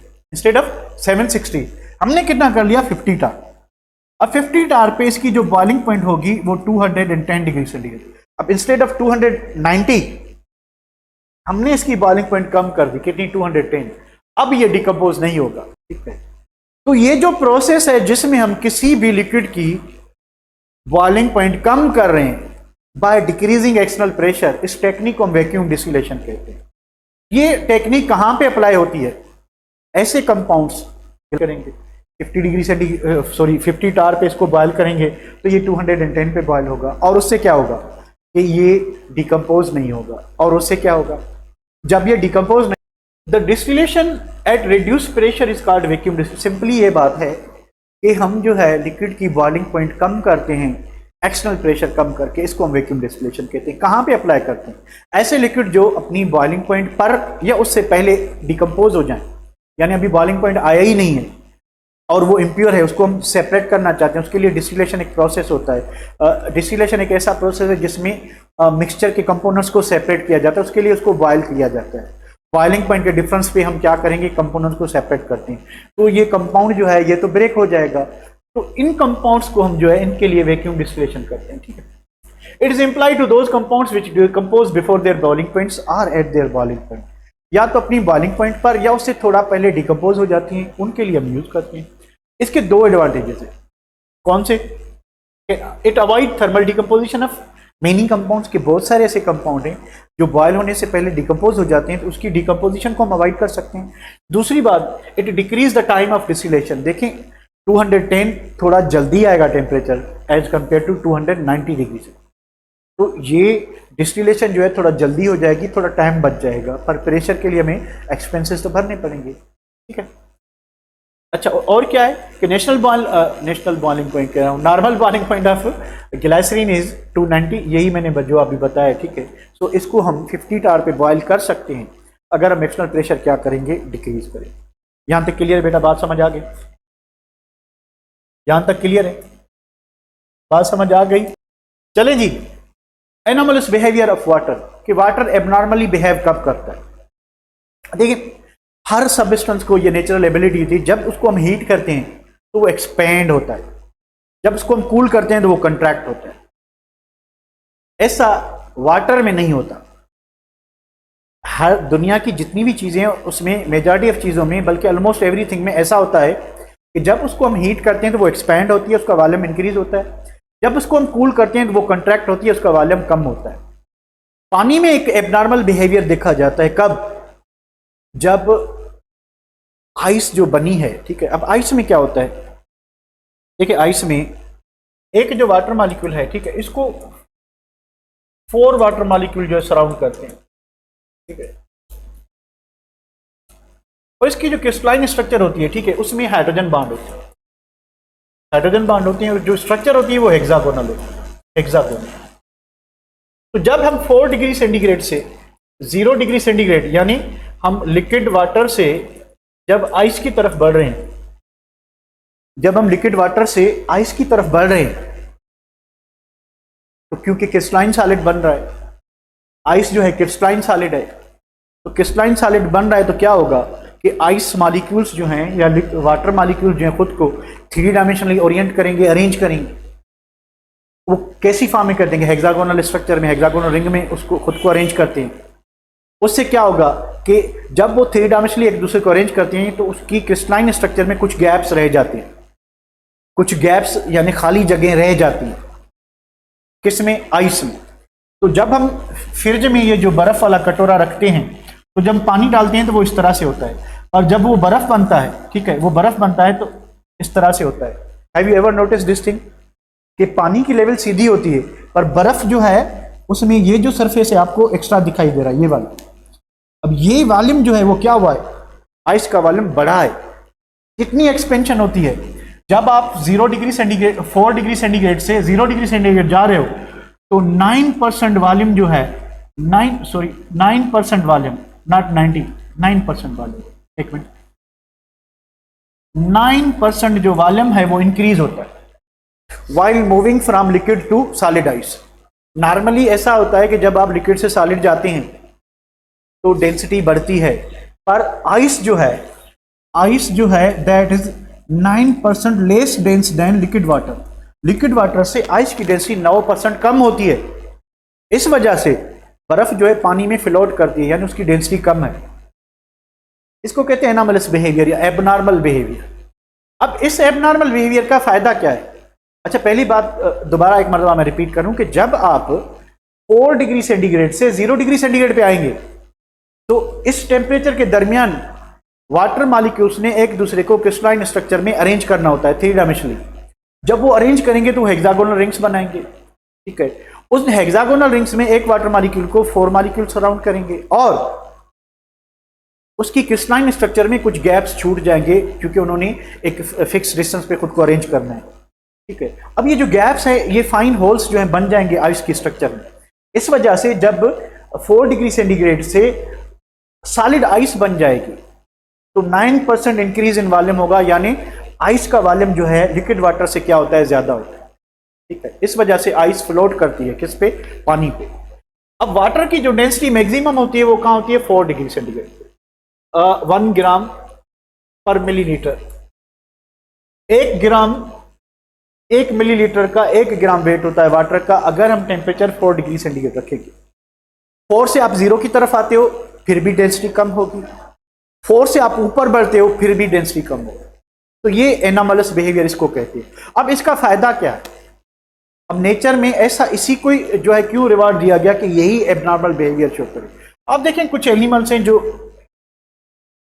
हमने कितना कर लिया, 50 टार। अब 50 टार पे इसकी जो बॉइलिंग पॉइंट होगी वो 210 डिग्री सेंटीग्रेड। अब इंस्टेड ऑफ 290 हमने इसकी बॉइलिंग पॉइंट कम कर दी, कितनी, 210। अब ये डिकम्पोज नहीं होगा, ठीक है। तो ये जो प्रोसेस है जिसमें हम किसी भी लिक्विड की बॉइलिंग पॉइंट कम कर रहे हैं बाय डिक्रीजिंग एक्सटर्नल प्रेशर, इस टेक्निक को हम वैक्यूम डिस्टिलेशन कहते हैं। ये टेक्निक कहां पे अप्लाई होती है, ऐसे कंपाउंड्स करेंगे 50 टार पे इसको बॉयल करेंगे तो ये 210 पे बॉयल होगा, और उससे क्या होगा कि ये डिकम्पोज नहीं होगा, और उससे क्या होगा, जब ये डिकम्पोज नहीं, the distillation at reduce pressure is called vacuum distillation. Simply ये बात है कि हम जो है लिक्विड की बॉइलिंग पॉइंट कम करते हैं एक्सटर्नल प्रेशर कम करके, इसको हम वैक्यूम डिस्टिलेशन कहते हैं। कहाँ पे अप्लाई करते हैं, ऐसे लिक्विड जो अपनी बॉइलिंग पॉइंट पर या उससे पहले डिकम्पोज हो जाए, यानी अभी बॉइलिंग पॉइंट आया ही नहीं है और वो इम्प्योर है, उसको हम सेपरेट करना चाहते हैं। उसके लिए डिस्टिलेशन एक प्रोसेस होता है। डिस्टिलेशन एक ऐसा प्रोसेस है जिसमें मिक्सचर के कंपोनेंट्स को सेपरेट किया जाता है, उसके लिए उसको बॉयल किया जाता है। बॉइलिंग पॉइंट के डिफरेंस पे हम क्या करेंगे, कंपोनेंट्स को सेपरेट करते हैं। तो ये कंपाउंड जो है ये तो ब्रेक हो जाएगा, तो इन कंपाउंड्स को हम जो है इनके लिए वैक्यूम डिस्टिलेशन करते हैं, ठीक है। It is implied to those compounds which decompose before their boiling points are at their boiling point, या तो अपनी बॉइलिंग पॉइंट पर या उससे थोड़ा पहले डिकम्पोज हो जाती हैं, उनके लिए हम यूज करते हैं। इसके दो एडवांटेजेस है, कौन से, it avoid thermal decomposition of many compounds के बहुत सारे ऐसे कंपाउंड हैं जो बॉयल होने से पहले डिकम्पोज हो जाते हैं, तो उसकी डिकम्पोजिशन को हम अवॉइड कर सकते हैं। दूसरी बात, it decrease the time of distillation. देखें 210 थोड़ा जल्दी आएगा temperature as compare to 290 degree से, तो ये डिस्टिलेशन जो है थोड़ा जल्दी हो जाएगी, थोड़ा टाइम बच जाएगा, पर प्रेशर के लिए हमें एक्सपेंसेस तो भरने पड़ेंगे, ठीक है। अच्छा, और क्या है कि नेशनल बॉइलिंग पॉइंट कह रहा हूँ, normal boiling point of glycerine is 290, यही मैंने जो अभी बताया, ठीक है। सो इसको हम 50 टार पे बॉयल कर सकते हैं अगर हम एक्सटर्नल प्रेशर क्या करेंगे, डिक्रीज करें। यहां तक क्लियर है बेटा, बात समझ आ गई, यहां तक क्लियर है, बात समझ आ गई। चलें जी, एनोमलस बिहेवियर ऑफ वाटर, कि वाटर एबनॉर्मली बिहेव कब करता है। देखिए हर सबस्टेंस को ये नेचुरल एबिलिटी थी, जब उसको हम हीट करते हैं तो वो एक्सपेंड होता है, जब उसको हम कूल करते हैं तो वो कंट्रैक्ट होता है। ऐसा वाटर में नहीं होता। हर दुनिया की जितनी भी चीजें हैं उसमें, मेजॉरिटी ऑफ चीजों में, बल्कि ऑलमोस्ट एवरीथिंग में ऐसा होता है कि जब उसको हम हीट करते हैं तो वो एक्सपैंड होती है, उसका वॉल्यूम इंक्रीज होता है। जब उसको हम कूल करते हैं तो वो कंट्रैक्ट होती है, उसका वॉल्यूम कम होता है। पानी में एक एबनॉर्मल बिहेवियर देखा जाता है कब, जब आइस जो बनी है, ठीक है। अब आइस में क्या होता है, देखिए आइस में एक जो वाटर मॉलिक्यूल है, ठीक है, इसको 4 वाटर मॉलिक्यूल जो है सराउंड करते हैं, ठीक है। और इसकी जो क्रिस्टलाइन स्ट्रक्चर होती है, ठीक है, उसमें हाइड्रोजन बॉन्ड होते हैं, हाइड्रोजन बॉन्ड होते हैं, और जो स्ट्रक्चर होती है वो हेक्सागोनल होती है, हेक्सागोनल। तो जब हम 4 डिग्री सेंटीग्रेड से 0 डिग्री सेंटीग्रेड, यानी हम लिक्विड वाटर से जब आइस की तरफ बढ़ रहे हैं, जब हम लिक्विड वाटर से आइस की तरफ बढ़ रहे हैं, तो क्योंकि क्रिस्टलाइन सॉलिड बन रहा है, आइस जो है क्रिस्टलाइन सॉलिड है, तो क्रिस्टलाइन सॉलिड बन रहा है, तो क्या होगा कि आइस मॉलिक्यूल्स जो हैं या वाटर मॉलिक्यूल्स जो हैं खुद को 3 डायमेंशनली ओरिएंट करेंगे, अरेंज करेंगे। वो कैसी फॉर्म में कर देंगे, हेक्सागोनल स्ट्रक्चर में, हेक्सागोनल रिंग में उसको खुद को अरेंज करते हैं। उससे क्या होगा कि जब वो 3 डायमेंशनली एक दूसरे को अरेंज करते हैं, तो उसकी क्रिस्टलाइन स्ट्रक्चर में कुछ गैप्स रह जाते हैं, कुछ गैप्स यानी खाली जगह रह जाती हैं, किसमें, आइस में। तो जब हम फ्रिज में ये जो बर्फ वाला कटोरा रखते हैं, तो जब पानी डालते हैं तो वो इस तरह से होता है, और जब वो बर्फ बनता है, ठीक है, वो बर्फ बनता है तो इस तरह से होता है। Have you ever notice this thing कि पानी की लेवल सीधी होती है, पर बर्फ जो है उसमें ये जो सरफेस है आपको एक्स्ट्रा दिखाई दे रहा है, ये वाला। अब ये वॉल्यूम जो है वो क्या हुआ है, आइस का वॉल्यूम बढ़ा है। कितनी एक्सपेंशन होती है जब आप 0 डिग्री सेंटीग्रेड 4 डिग्री सेंटीग्रेड से 0 डिग्री सेंटीग्रेड जा रहे हो, तो 9% वॉल्यूम जो है 9% वॉल्यूम, नॉट 90, 9% वॉल्यूम, एक मिनट, 9% जो वॉल्यूम है वो इंक्रीज होता है while moving from liquid to solid ice। Normally ऐसा होता है कि जब आप लिक्विड से सॉलिड जाते हैं तो डेंसिटी बढ़ती है, पर आइस जो है that is 9% less dense then liquid water. Liquid water से आइस की डेंसिटी 9% कम होती है। इस वजह से बर्फ जो है पानी में फ्लोट करती है, यानी उसकी डेंसिटी कम है। इसको कहते हैं एनॉमलस बिहेवियर या एबनॉर्मल बिहेवियर। अब इस एबनॉर्मल बिहेवियर का फायदा क्या है? अच्छा, पहली बात दोबारा एक मरतबा मैं रिपीट करूं कि जब आप 4 डिग्री सेंटीग्रेड से 0 डिग्री सेंटीग्रेड पे आएंगे, तो इस टेम्परेचर के दरमियान वाटर मॉलिक्यूल्स ने एक दूसरे को क्रिस्टलाइन स्ट्रक्चर में अरेंज करना होता है 3 डायमेंशनली। जब वो अरेंज करेंगे तो हेक्सागोनल रिंग्स बनाएंगे, ठीक है। उस हेक्सागोनल रिंग्स में एक वाटर मॉलिक्यूल को 4 मॉलिक्यूल सराउंड करेंगे, और उसकी क्रिस्टलाइन स्ट्रक्चर में कुछ गैप्स छूट जाएंगे क्योंकि उन्होंने एक फिक्स डिस्टेंस पे खुद को अरेंज करना है, ठीक है। अब ये जो गैप्स है ये फाइन होल्स जो हैं बन जाएंगे आइस की स्ट्रक्चर में। इस वजह से जब 4 डिग्री सेंटीग्रेड से सॉलिड आइस बन जाएगी तो 9% इंक्रीज इन वॉल्यूम होगा, यानी आइस का वॉल्यूम जो है लिक्विड वाटर से क्या होता है, ज्यादा होता है, ठीक है। इस वजह से आइस फ्लोट करती है किस पे, पानी पे। अब वाटर की जो डेंसिटी मैक्सिमम होती है वो कहाँ होती है, 4 डिग्री सेंटीग्रेड पे। 1 ग्राम पर मिलीलीटर, 1 मिलीलीटर का 1 ग्राम वेट होता है वाटर का, अगर हम टेम्परेचर 4 डिग्री सेंटीग्रेड रखेंगे। 4 से आप 0 की तरफ आते हो फिर भी डेंसिटी कम होगी, 4 से आप ऊपर बढ़ते हो फिर भी डेंसिटी कम होगी। तो ये एनॉमलस बिहेवियर इसको कहते हैं। अब इसका फायदा क्या है? अब नेचर में ऐसा इसी को जो है क्यों रिवार्ड दिया गया कि यही एबनॉर्मल बिहेवियर शो करे। अब देखें कुछ एनिमल्स हैं जो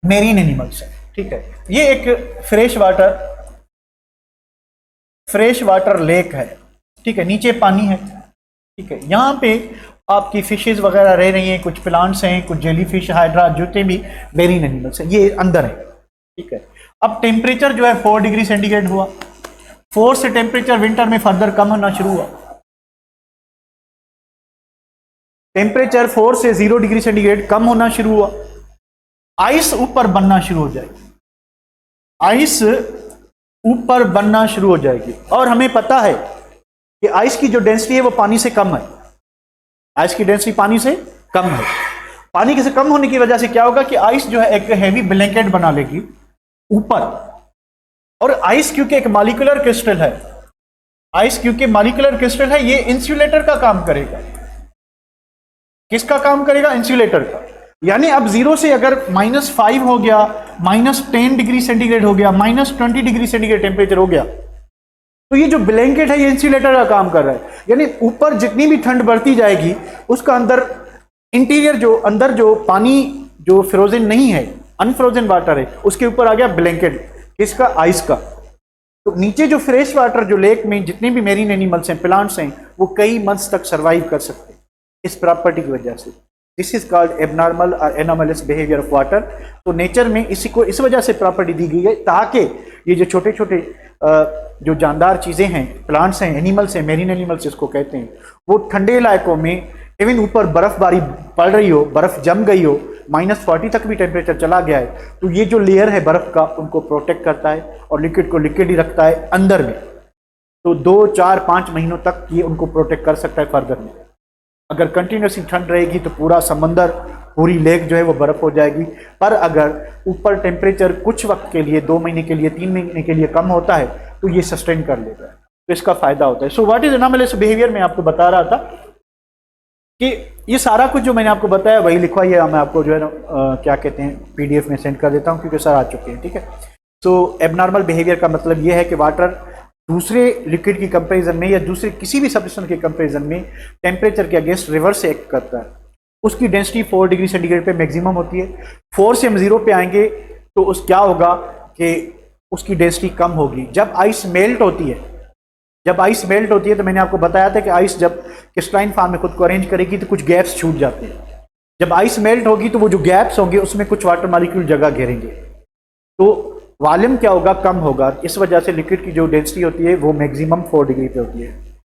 मेरीन एनिमल्स हैं, ठीक है। ये एक फ्रेश वाटर लेक है, ठीक है, नीचे पानी है, ठीक है। यहाँ पे आपकी फिशेज वगैरह रह रही हैं, कुछ प्लांट्स हैं, कुछ जेली फिश, हाइड्रा, जितने भी मेरीन एनिमल्स हैं ये अंदर है, ठीक है। अब टेम्परेचर जो है 4 डिग्री सेंटीग्रेड हुआ, 4 से टेम्परेचर विंटर में फर्दर कम होना शुरू हुआ। टेम्परेचर 4 से 0 डिग्री सेंटीग्रेड कम होना शुरू हुआ, आइस ऊपर बनना शुरू हो जाएगी, आइस ऊपर बनना शुरू हो जाएगी। और हमें पता है कि आइस की जो डेंसिटी है वो पानी से कम है, आइस की डेंसिटी पानी से कम है। पानी से कम होने की वजह से क्या होगा कि आइस जो है एक हैवी ब्लैंकेट बना लेगी ऊपर। और आइस क्योंकि एक मॉलिक्यूलर क्रिस्टल है, आइस क्योंकि मॉलिक्यूलर क्रिस्टल है, ये इंसुलेटर का काम करेगा। किसका काम करेगा? इंसुलेटर का। यानी अब 0 से अगर -5 हो गया, -10 डिग्री सेंटीग्रेड हो गया, -20 डिग्री सेंटीग्रेड टेम्परेचर हो गया, तो ये जो ब्लैंकेट है ये इंसुलेटर का काम कर रहा है। यानी ऊपर जितनी भी ठंड बढ़ती जाएगी उसका अंदर इंटीरियर जो अंदर जो पानी जो फ्रोजन नहीं है, अनफ्रोजन वाटर है, उसके ऊपर आ गया ब्लैंकेट किसका, आइस का। तो नीचे जो फ्रेश वाटर जो लेक में जितने भी मेरीन एनिमल्स हैं, प्लांट्स हैं, वो कई मंथ्स तक सर्वाइव कर सकते हैं इस प्रॉपर्टी की वजह से। दिस इज कॉल्ड एबनॉर्मल और एनोमलस बिहेवियर ऑफ वाटर। तो नेचर में इसी को इस वजह से प्रॉपर्टी दी गई है ताकि ये जो छोटे छोटे जो जानदार चीज़ें हैं, प्लांट्स हैं, एनिमल्स हैं, मेरीन एनिमल्स जिसको कहते हैं, वो ठंडे इलाकों में इवन ऊपर बर्फबारी पड़ रही हो, बर्फ जम गई हो, -40 तक भी टेम्परेचर चला गया है, तो ये जो लेयर है बर्फ का उनको प्रोटेक्ट करता है और लिक्विड को लिक्विड ही रखता है अंदर में। तो 2, 4, 5 महीनों तक ये उनको प्रोटेक्ट कर सकता है फर्दर में। अगर कंटिन्यूसली ठंड रहेगी तो पूरा समंदर, पूरी लेक जो है वो बर्फ हो जाएगी। पर अगर ऊपर टेम्परेचर कुछ वक्त के लिए, 2 महीने के लिए, 3 महीने के लिए कम होता है, तो ये सस्टेन कर लेता है, तो इसका फायदा होता है। So what is anomalous behaviour, मैं आपको बता रहा था कि ये सारा कुछ जो मैंने आपको बताया वही लिखा है, मैं आपको जो है ना क्या कहते हैं PDF में सेंड कर देता हूँ क्योंकि सर आ चुके हैं, ठीक है। सो एबनॉर्मल बिहेवियर का मतलब ये है कि वाटर दूसरे लिक्विड की कंपैरिजन में या दूसरे किसी भी सब्सटेंस के कंपैरिजन में टेम्परेचर के अगेंस्ट रिवर्स से एक्ट करता है। उसकी डेंसिटी 4 डिग्री सेंटीग्रेड पे मैक्सिमम होती है। 4 से हम 0 पे आएंगे तो उस क्या होगा कि उसकी डेंसिटी कम होगी। जब आइस मेल्ट होती है, तो मैंने आपको बताया था कि आइस जब क्रिस्टलाइन फॉर्म में खुद को अरेंज करेगी तो कुछ गैप्स छूट जाते हैं। जब आइस मेल्ट होगी तो वो जो गैप्स होंगे उसमें कुछ वाटर मॉलिक्यूल जगह घेरेंगे, तो वॉल्यूम क्या होगा, कम होगा। इस वजह से लिक्विड की जो डेंसिटी होती है वो मैक्सिमम 4 डिग्री पे होती है।